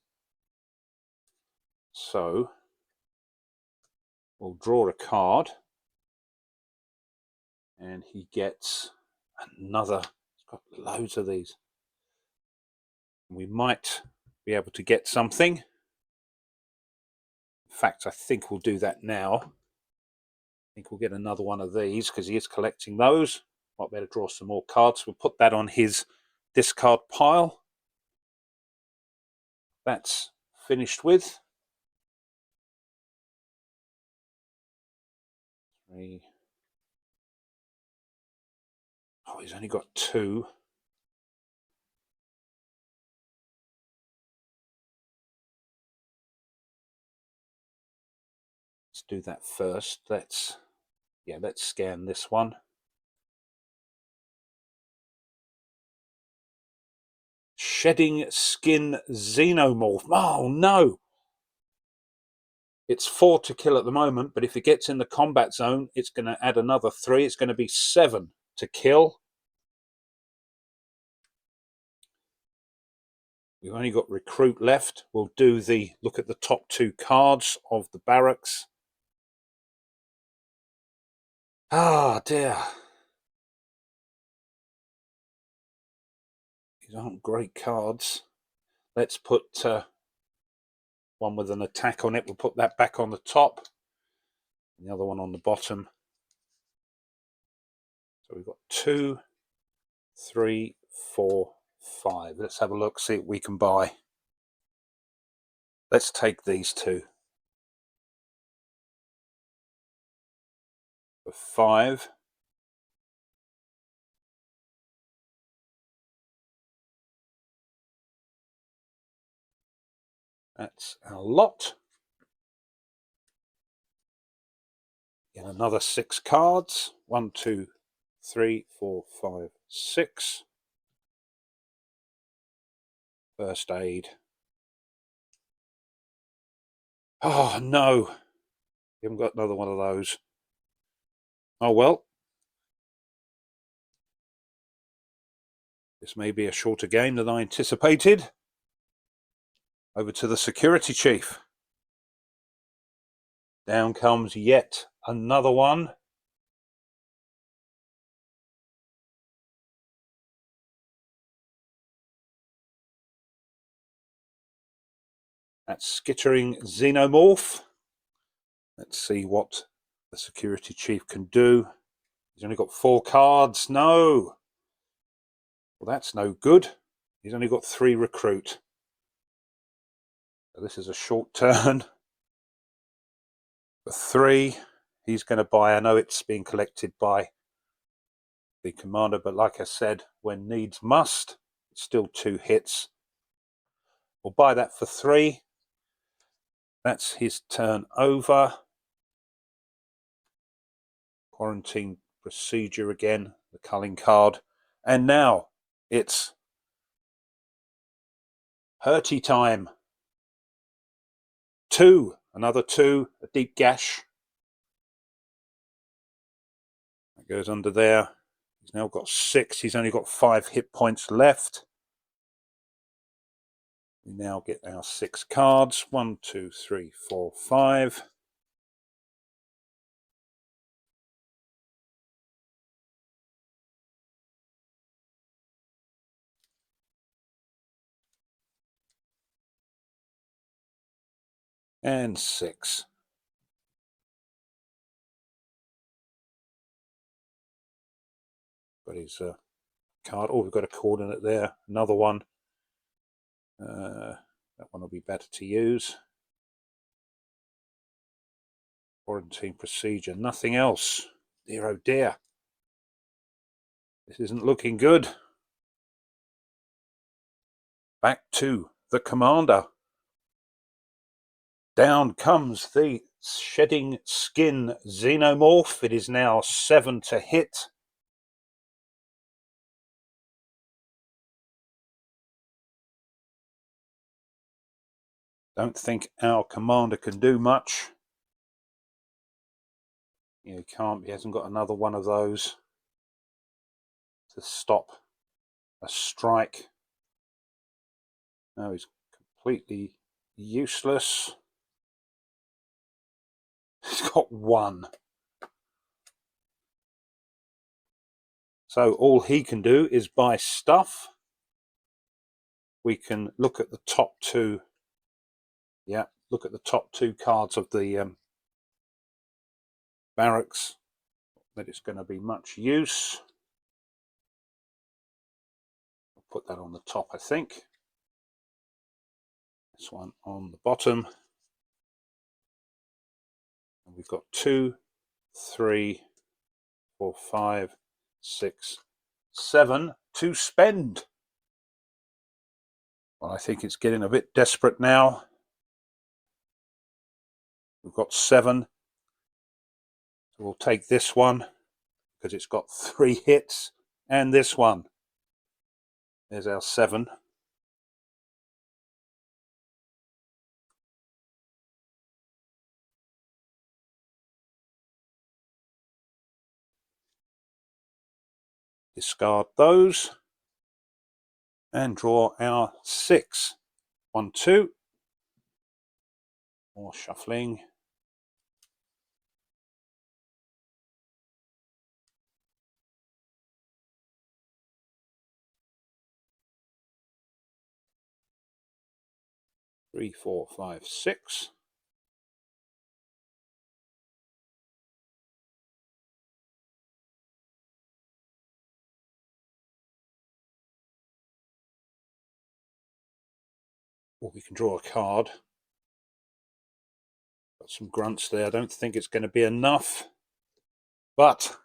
So, we'll draw a card. And he gets another... He's got loads of these. We might be able to get something. In fact, I think we'll do that now. I think we'll get another one of these because he is collecting those. Might better draw some more cards. We'll put that on his discard pile. That's finished with. 3. Oh, he's only got 2. Let's do that first. Let's scan this one. Shedding Skin Xenomorph. Oh no! It's 4 to kill at the moment, but if it gets in the combat zone, it's going to add another 3. It's going to be 7 to kill. We've only got recruit left. We'll do the look at the top 2 cards of the barracks. Ah, dear. These aren't great cards. Let's put one with an attack on it. We'll put that back on the top. And the other one on the bottom. So we've got 2, 3, 4, 5. Let's have a look, see what we can buy. Let's take these 2. For 5. That's a lot. Get another 6 cards. 1, 2, 3, 4, 5, 6. First aid. Oh no, we haven't got another one of those. Oh well. This may be a shorter game than I anticipated. Over to the security chief. Down comes yet another one. That's Skittering Xenomorph. Let's see what the security chief can do. He's only got 4 cards. No. Well, that's no good. He's only got 3 recruit. So this is a short turn. For 3, he's going to buy. I know it's being collected by the commander, but like I said, when needs must, it's still 2 hits. We'll buy that for 3. That's his turn over. Quarantine procedure again, the culling card. And now it's Hurty time. 2, another 2, a deep gash. That goes under there. He's now got 6. He's only got 5 hit points left. We now get our 6 cards. 1, 2, 3, 4, 5. And 6. Got his card. Oh, we've got a coordinate there. Another one. That one will be better to use. Quarantine procedure. Nothing else. Dear oh dear. This isn't looking good. Back to the commander. Down comes the Shedding Skin Xenomorph. It is now 7 to hit. Don't think our commander can do much. Yeah, he can't. He hasn't got another one of those to stop a strike. No, he's completely useless. He's got 1. So all he can do is buy stuff. We can look at the top 2. Yeah, look at the top 2 cards of the barracks. That it's going to be much use. I'll put that on the top, I think. This one on the bottom. And we've got 2, 3, 4, 5, 6, 7 to spend. Well, I think it's getting a bit desperate now. We've got 7. So we'll take this one because it's got 3 hits, and this one. There's our 7. Discard those and draw our 6. 1, 2. More shuffling. Three, 4, 5, 6. Or we can draw a card. Got some grunts there. I don't think it's going to be enough. But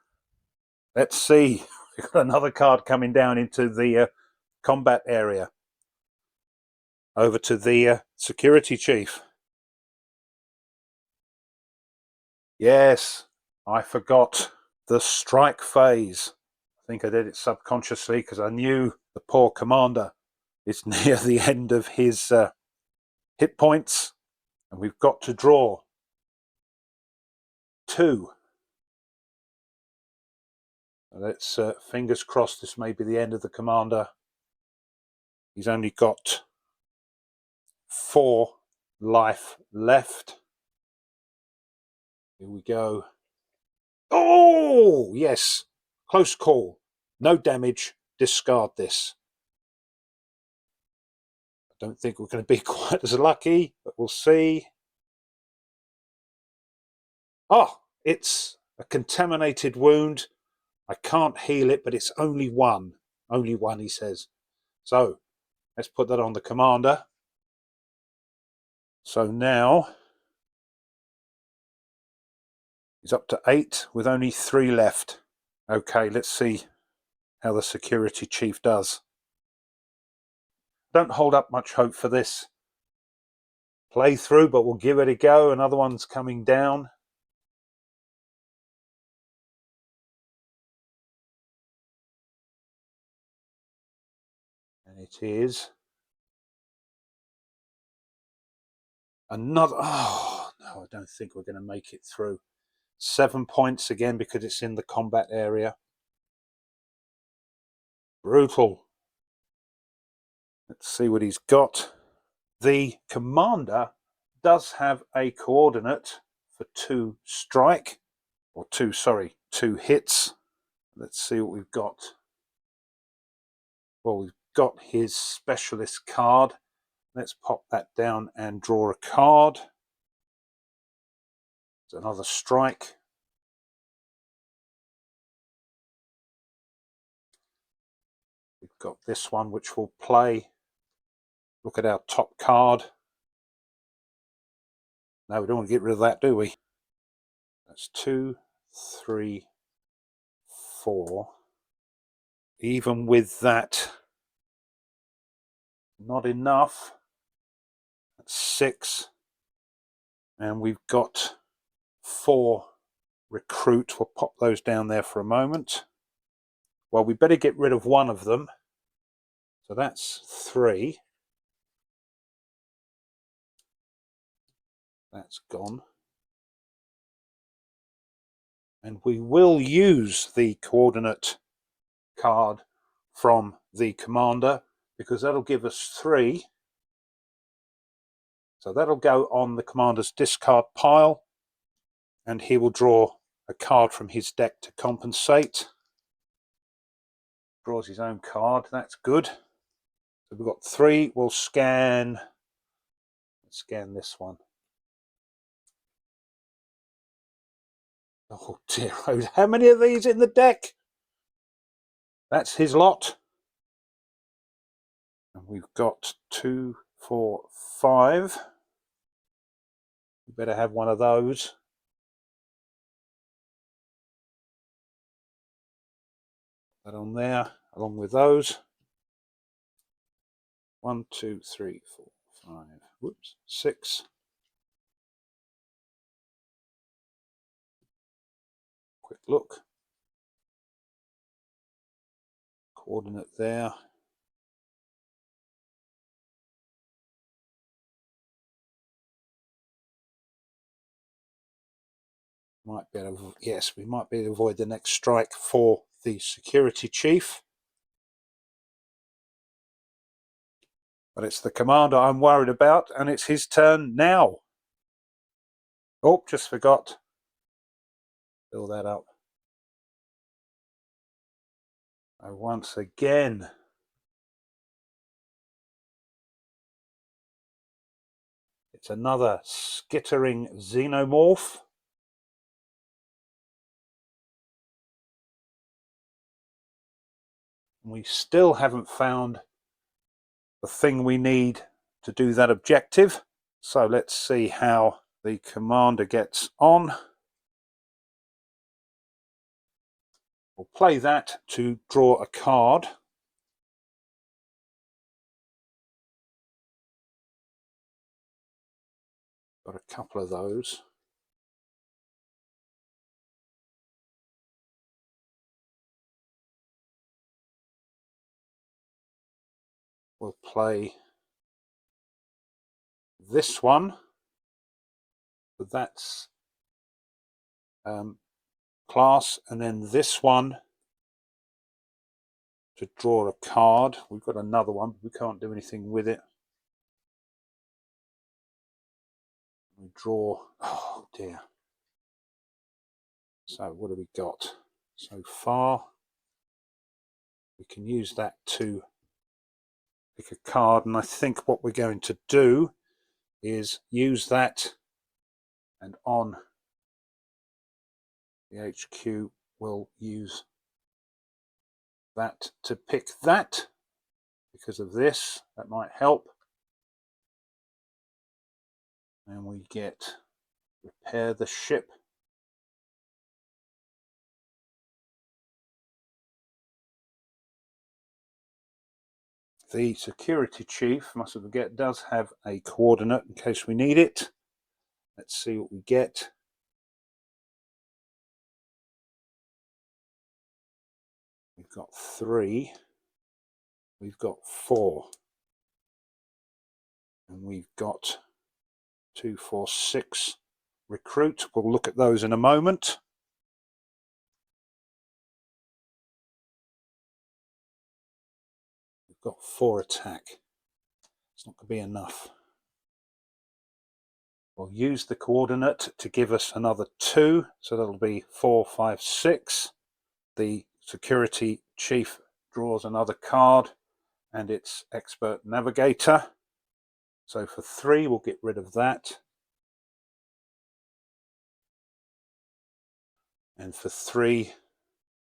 let's see. We've got another card coming down into the combat area. Over to the security chief. Yes, I forgot the strike phase. I think I did it subconsciously because I knew the poor commander is near the end of his hit points, and we've got to draw 2. Let's fingers crossed this may be the end of the commander. He's only got 4 life left. Here we go. Oh, yes. Close call. No damage. Discard this. I don't think we're going to be quite as lucky, but we'll see. Oh, it's a contaminated wound. I can't heal it, but it's only 1. Only 1, he says. So let's put that on the commander. So now he's up to 8 with only 3 left. Okay, let's see how the security chief does. Don't hold up much hope for this playthrough, but we'll give it a go. Another one's coming down. And it is another. Oh, no, I don't think we're going to make it through. 7 points again because it's in the combat area. Brutal. Let's see what he's got. The commander does have a coordinate for 2 strike, or 2 hits. Let's see what we've got. Well, we've got his specialist card. Let's pop that down and draw a card. It's another strike. We've got this one which will play. Look at our top card. No, we don't want to get rid of that, do we? That's 2, 3, 4. Even with that, not enough. That's 6. And we've got 4 recruit. We'll pop those down there for a moment. Well, we better get rid of one of them. So that's 3. That's gone. And we will use the coordinate card from the commander because that'll give us 3. So that'll go on the commander's discard pile, and he will draw a card from his deck to compensate. Draws his own card. That's good. So we've got 3. We'll scan. Let's scan this one. Oh dear, how many of these in the deck? That's his lot. And we've got 2, 4, 5. We better have one of those. That on there, along with those. 1, 2, 3, 4, 5, whoops, 6. Quick look. Coordinate there. Might be able to, yes, we might be able to avoid the next strike for the security chief. But it's the commander I'm worried about, and it's his turn now. Oh, just forgot. Fill that up. So once again, it's another skittering xenomorph. We still haven't found the thing we need to do that objective. So let's see how the commander gets on. We'll play that to draw a card. Got a couple of those. We'll play this one, but that's class, and then this one to draw a card. We've got another one, but we can't do anything with it. We draw, oh dear. So what have we got so far? We can use that to pick a card, and I think what we're going to do is use that, and on the HQ we'll use that to pick that. Because of this, that might help. And we get repair the ship. The security chief, mustn't forget, does have a coordinate in case we need it. Let's see what we get. We've got 3. We've got 4. And we've got 2, 4, 6 recruit. We'll look at those in a moment. We've got 4 attack. It's not going to be enough. We'll use the coordinate to give us another 2, so that'll be 4, 5, 6. The security chief draws another card, and it's expert navigator. So for 3, we'll get rid of that. And for 3,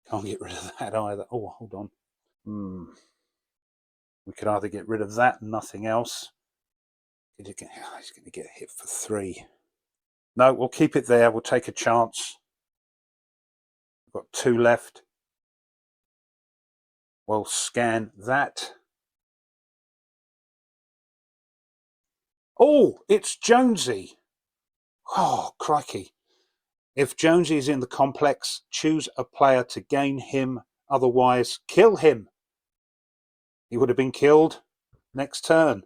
can't get rid of that either. Oh, hold on. We could either get rid of that and nothing else. He's going to get hit for 3. No, we'll keep it there. We'll take a chance. We've got 2 left. We'll scan that. Oh, it's Jonesy. Oh, crikey. If Jonesy is in the complex, choose a player to gain him. Otherwise, kill him. He would have been killed next turn.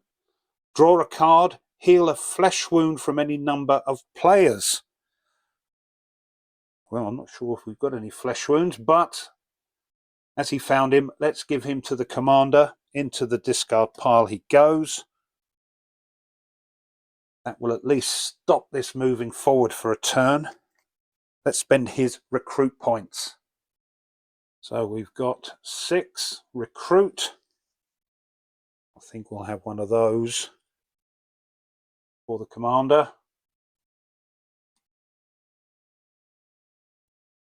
Draw a card. Heal a flesh wound from any number of players. Well, I'm not sure if we've got any flesh wounds, but as he found him, let's give him to the commander. Into the discard pile he goes. That will at least stop this moving forward for a turn. Let's spend his recruit points. So we've got 6 recruit. I think we'll have one of those for the commander.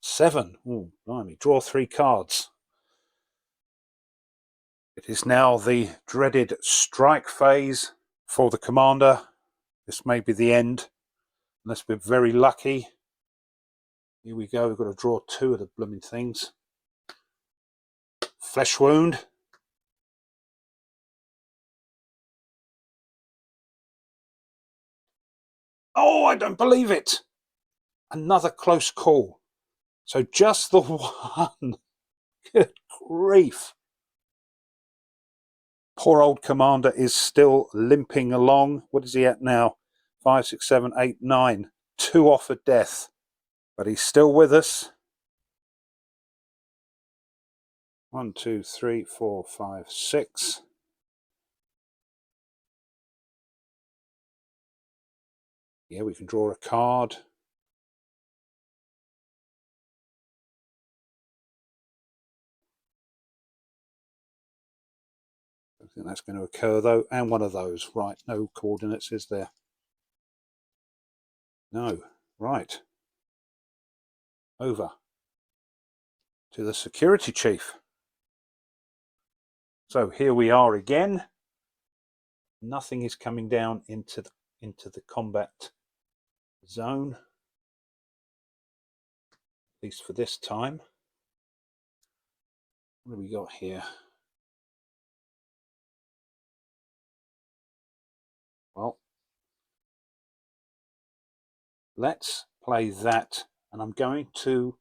7. Oh, blimey. Draw 3 cards. It is now the dreaded strike phase for the commander. This may be the end, unless we're very lucky. Here we go. We've got to draw 2 of the blooming things. Flesh wound. Oh, I don't believe it. Another close call. So just the one. Good grief. Poor old Commander is still limping along. What is he at now? 5, 6, 7, 8, 9. 2 off at death. But he's still with us. 1, 2, 3, 4, 5, 6. Yeah, we can draw a card. I don't think that's going to occur though. And one of those. Right, no coordinates, is there? No. Right. Over to the security chief. So here we are again. Nothing is coming down into the combat zone, at least for this time. What have we got here? Well, let's play that, and I'm going to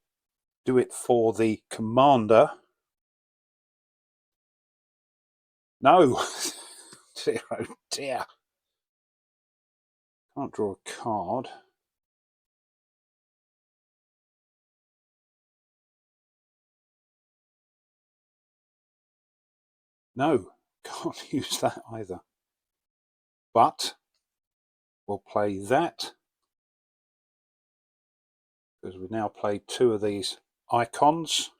do it for the commander. No. Dear, oh dear. Can't draw a card. No, can't use that either. But we'll play that, because we've now played 2 of these icons.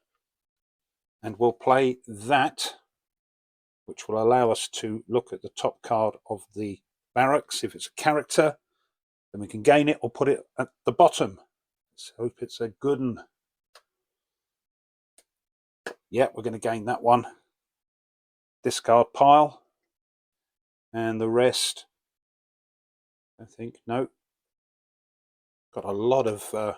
And we'll play that, which will allow us to look at the top card of the barracks. If it's a character, then we can gain it or put it at the bottom. Let's hope it's a good one. Yeah, we're going to gain that one. Discard pile. And the rest, I think, no. Got a lot of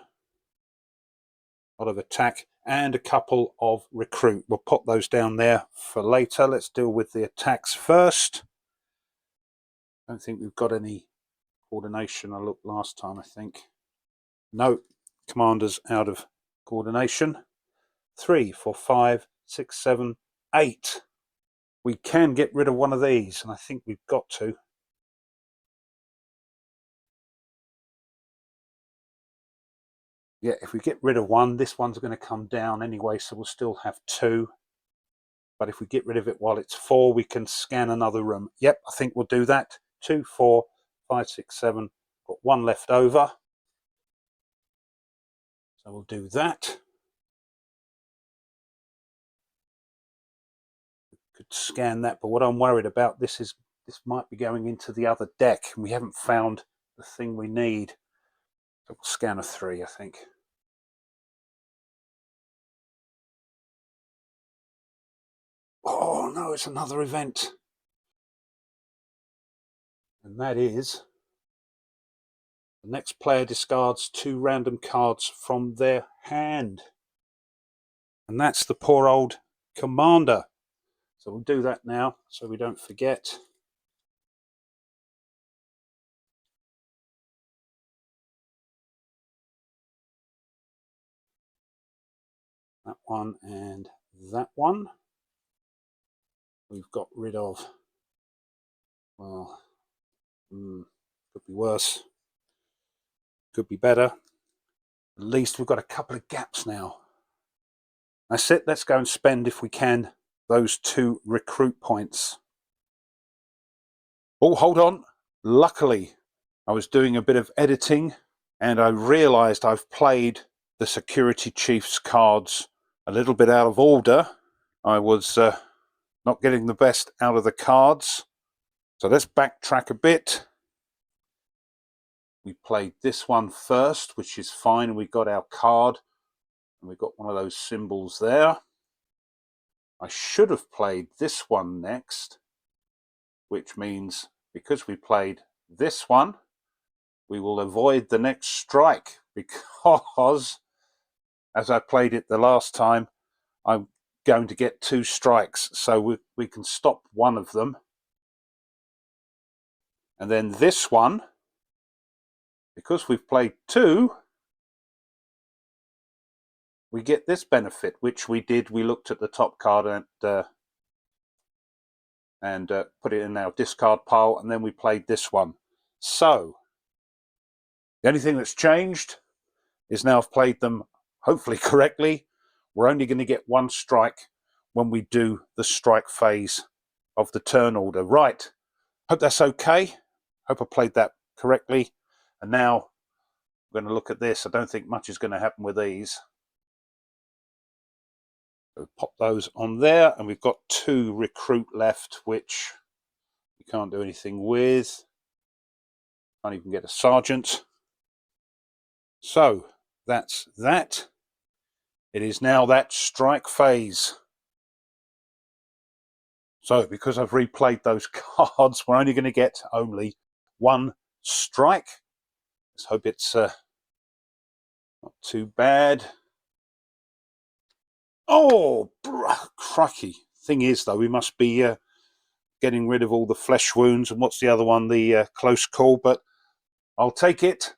attack and a couple of recruit. We'll put those down there for later. Let's deal with the attacks first. I don't think we've got any coordination. I looked last time, I think. No, commander's out of coordination. 3, 4, 5, 6, 7, 8. We can get rid of one of these, and I think we've got to. Yeah, if we get rid of one, this one's going to come down anyway, so we'll still have 2. But if we get rid of it while it's 4, we can scan another room. Yep, I think we'll do that. 2, 4, 5, 6, 7. Got 1 left over. So we'll do that. Could scan that, but what I'm worried about, this might be going into the other deck, and we haven't found the thing we need. So we'll scan a 3, I think. Oh no, it's another event. And that is, the next player discards 2 random cards from their hand. And that's the poor old commander. So we'll do that now so we don't forget. That one and that one. We've got rid of, well, could be worse, could be better. At least we've got a couple of gaps now. That's it. Let's go and spend, if we can, those 2 recruit points. Oh, hold on. Luckily, I was doing a bit of editing and I realized I've played the security chief's cards a little bit out of order. I was not getting the best out of the cards. So let's backtrack a bit. We played this one first, which is fine. We got our card and we got one of those symbols there. I should have played this one next, which means because we played this one, we will avoid the next strike, because as I played it the last time, I going to get 2 strikes, so we can stop one of them. And then this one, because we've played 2, we get this benefit, which we did. We looked at the top card and put it in our discard pile, and then we played this one. So the only thing that's changed is now I've played them hopefully correctly. We're only going to get 1 strike when we do the strike phase of the turn order. Right, hope that's okay. Hope I played that correctly. And now we're going to look at this. I don't think much is going to happen with these. So pop those on there, and we've got 2 recruit left, which we can't do anything with. Can't even get a sergeant. So that's that. It is now that strike phase. So because I've replayed those cards, we're only going to get only 1 strike. Let's hope it's not too bad. Oh, crikey. Thing is, though, we must be getting rid of all the flesh wounds. And what's the other one? The close call, but I'll take it.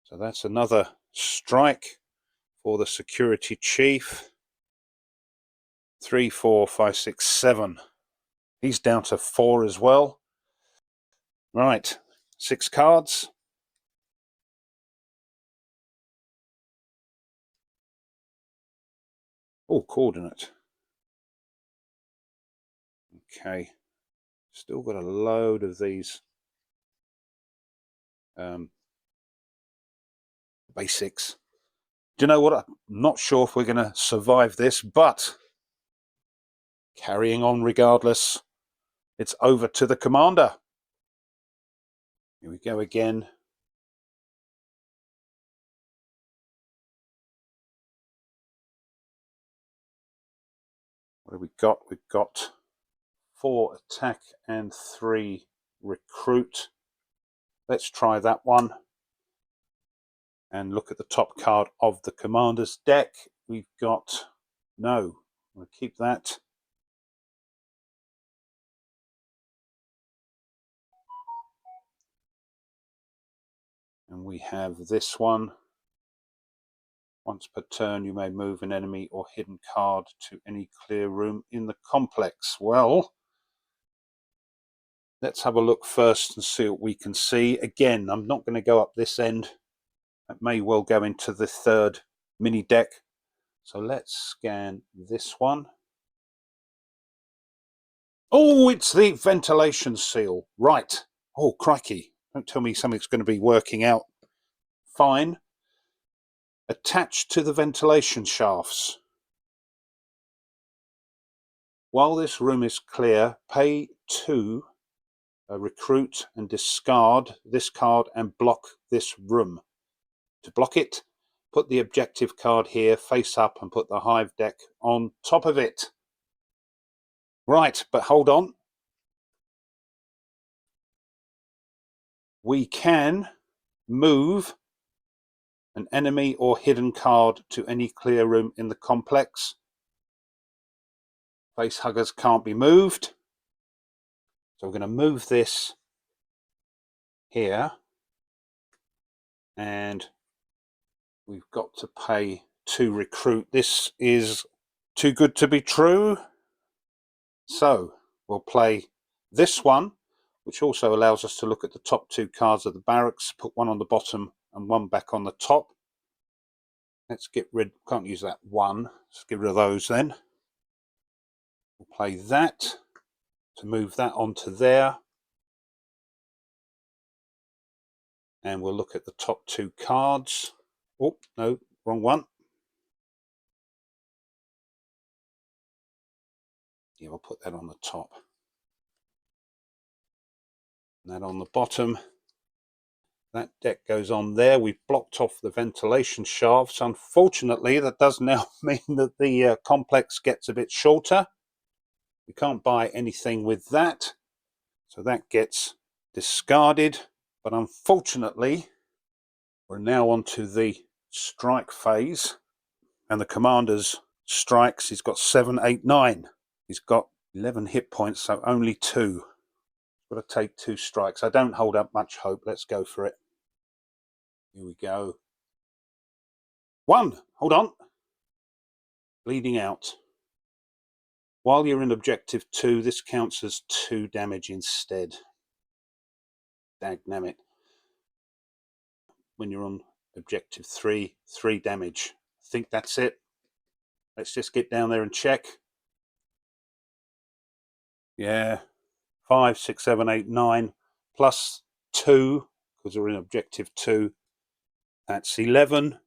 So that's another strike for the security chief. 3, 4, 5, 6, 7. He's down to 4 as well. Right, 6 cards. Oh, coordinate. Okay. Still got a load of these basics. Do you know what? I'm not sure if we're going to survive this, but carrying on regardless. It's over to the commander. Here we go again. What have we got? We've got 4 attack and 3 recruit. Let's try that one. And look at the top card of the commander's deck. We've got no. We'll keep that. And we have this one. Once per turn, you may move an enemy or hidden card to any clear room in the complex. Well, let's have a look first and see what we can see. Again, I'm not going to go up this end. That may well go into the 3rd mini deck. So let's scan this one. Oh, it's the ventilation seal. Right. Oh, crikey. Don't tell me something's going to be working out fine. Attached to the ventilation shafts. While this room is clear, pay 2, recruit and discard this card and block this room. To block it, put the objective card here face up and put the hive deck on top of it. Right, but hold on. We can move an enemy or hidden card to any clear room in the complex. Face huggers can't be moved. So we're going to move this here. And we've got to pay 2 recruit. This is too good to be true. So we'll play this one, which also allows us to look at the top 2 cards of the barracks, put one on the bottom and one back on the top. Let's get rid, can't use that one. Let's get rid of those then. We'll play that to move that onto there. And we'll look at the top 2 cards. Oh, no, wrong one. Yeah, we'll put that on the top. And that on the bottom. That deck goes on there. We've blocked off the ventilation shafts. Unfortunately, that does now mean that the complex gets a bit shorter. We can't buy anything with that. So that gets discarded. But unfortunately, we're now onto the strike phase. And the commander's strikes, he's got 7, 8, 9. He's got 11 hit points, so only 2. Got to take 2 strikes. I don't hold up much hope. Let's go for it. Here we go. 1. Hold on. Bleeding out. While you're in objective 2, this counts as 2 damage instead. Dagnammit. When you're on objective 3, 3 damage. I think that's it. Let's just get down there and check. Yeah. 5, 6, 7, 8, 9 plus 2, because we're in objective 2. That's 11.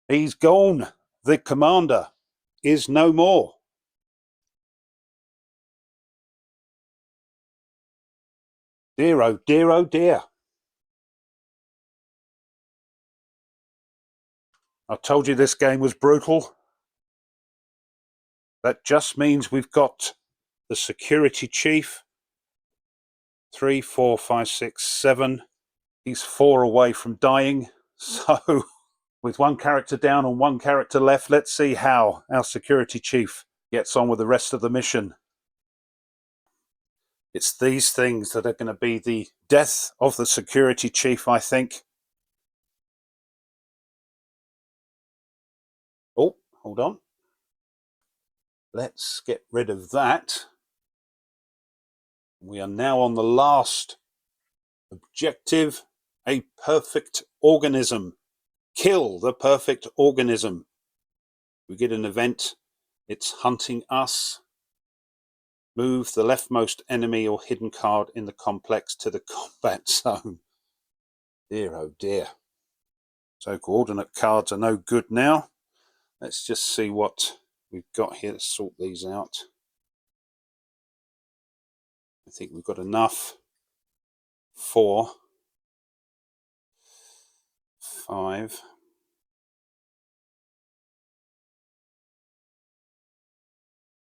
He's gone. The commander is no more. Dear, oh dear, oh dear. I told you this game was brutal. That just means we've got the security chief. 3, 4, 5, 6, 7. He's 4 away from dying. So with 1 character down and 1 character left, let's see how our security chief gets on with the rest of the mission. It's these things that are going to be the death of the security chief, I think. Oh, hold on. Let's get rid of that. We are now on the last objective, a perfect organism. Kill the perfect organism. We get an event. It's hunting us. Move the leftmost enemy or hidden card in the complex to the combat zone. Dear, oh dear. So coordinate cards are no good now. Let's just see what we've got here to sort these out. I think we've got enough. 4, 5.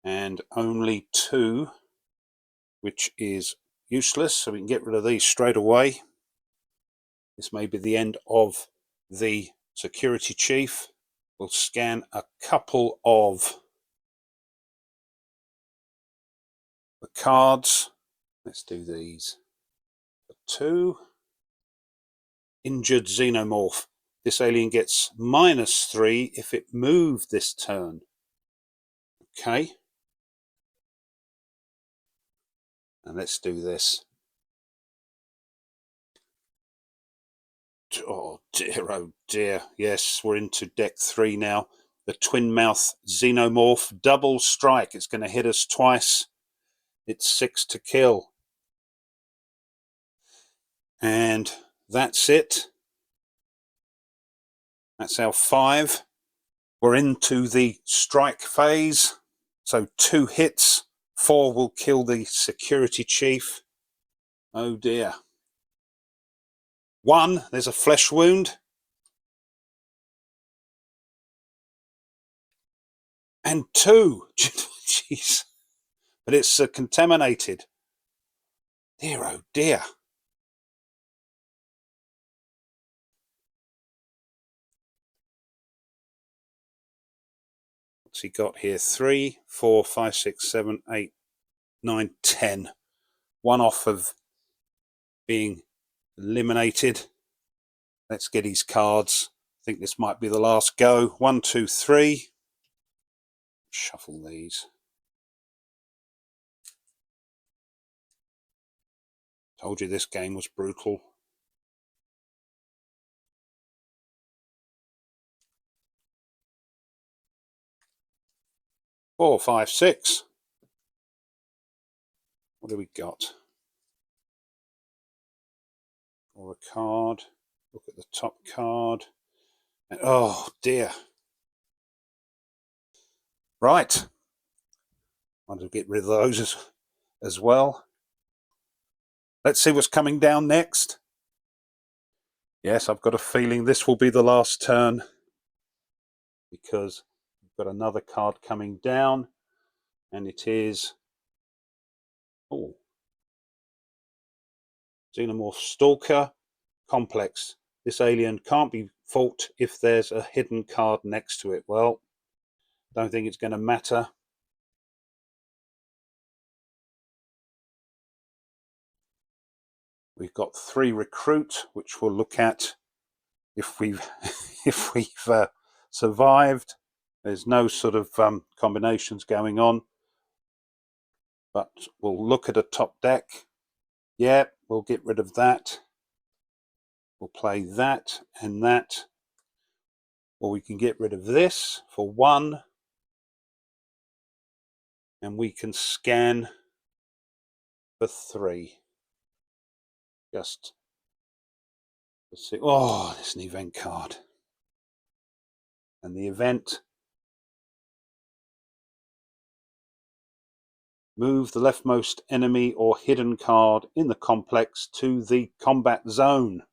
And only 2, which is useless, so we can get rid of these straight away. This may be the end of the security chief. We'll scan a couple of the cards. Let's do these. 2. Injured xenomorph. This alien gets -3 if it moved this turn. Okay. And let's do this. Oh dear. Yes, we're into deck 3 now. The twin mouth xenomorph double strike. It's going to hit us twice. It's 6 to kill. And that's it. That's our 5. We're into the strike phase. So 2 hits. 4 will kill the security chief. Oh dear. 1, there's a flesh wound. And 2, jeez. But it's contaminated. Dear, oh dear. What's he got here? 3, 4, 5, 6, 7, 8, 9, 10. 1 off of being eliminated. Let's get his cards. I think this might be the last go. 1, 2, 3. Shuffle these. Told you this game was brutal. Four, 5, 6. What do we got? Or a card. Look at the top card. And, oh dear. Right. Want to get rid of those as well. Let's see what's coming down next. Yes, I've got a feeling this will be the last turn, because we've got another card coming down, and it is Xenomorph Stalker Complex. this alien can't be fought if there's a hidden card next to it. Well, don't think it's going to matter. We've got 3 recruit, which we'll look at if we've survived. There's no sort of combinations going on, but we'll look at a top deck. Yeah, we'll get rid of that. We'll play that and that. Or we can get rid of this for 1. And we can scan for 3. Just let's see. Oh, there's an event card. And the event, move the leftmost enemy or hidden card in the complex to the combat zone.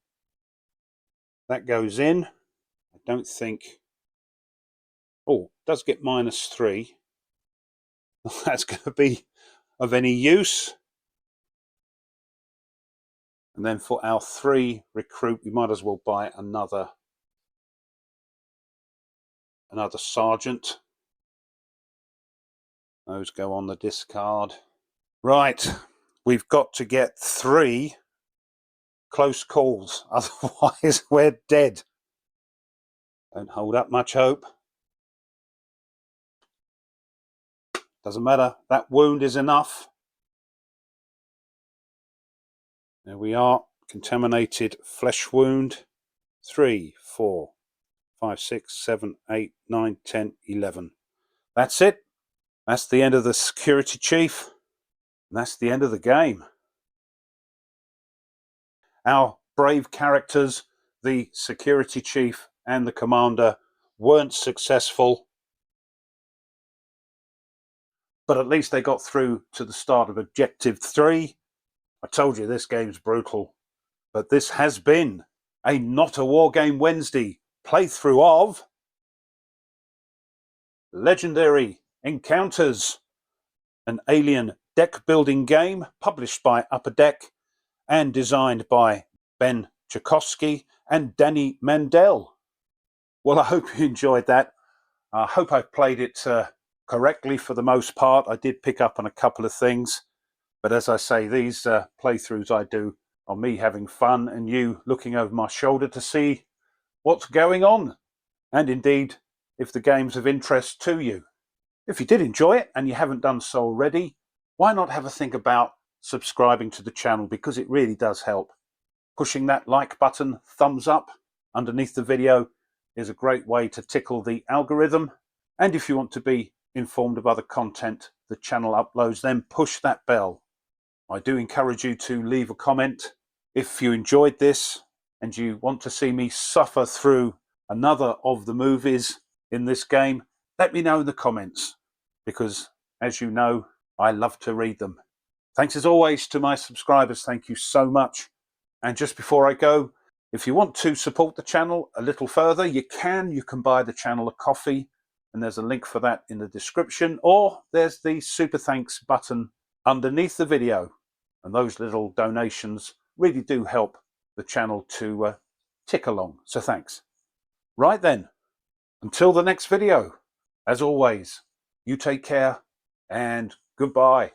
That goes in. I don't think. Oh, it does get -3. That's going to be of any use. And then for our 3 recruit, we might as well buy another sergeant. Those go on the discard. Right, we've got to get 3 close calls, otherwise we're dead. Don't hold up much hope. Doesn't matter, that wound is enough. There we are, contaminated flesh wound. 3, 4, 5, 6, 7, 8, 9, 10, 11. That's it. That's the end of the security chief. And that's the end of the game. Our brave characters, the security chief and the commander, weren't successful. But at least they got through to the start of Objective 3. I told you this game's brutal. But this has been a Not a War Game Wednesday playthrough of Legendary Encounters, an alien deck building game published by Upper Deck and designed by Ben Tchaikovsky and Danny Mandel. Well, I hope you enjoyed that. I hope I've played it correctly for the most part. I did pick up on a couple of things, but as I say, these playthroughs I do are me having fun and you looking over my shoulder to see what's going on, and indeed if the game's of interest to you. If you did enjoy it and you haven't done so already, why not have a think about subscribing to the channel, because it really does help. Pushing that like button, thumbs up underneath the video is a great way to tickle the algorithm. And if you want to be informed of other content the channel uploads, then push that bell. I do encourage you to leave a comment if you enjoyed this and you want to see me suffer through another of the movies in this game. Let me know in the comments, because as you know, I love to read them. Thanks as always to my subscribers. Thank you so much. And just before I go, if you want to support the channel a little further, you can buy the channel a coffee, and there's a link for that in the description, or there's the super thanks button underneath the video. And those little donations really do help the channel to tick along. So thanks. Right then, until the next video, as always, you take care and goodbye.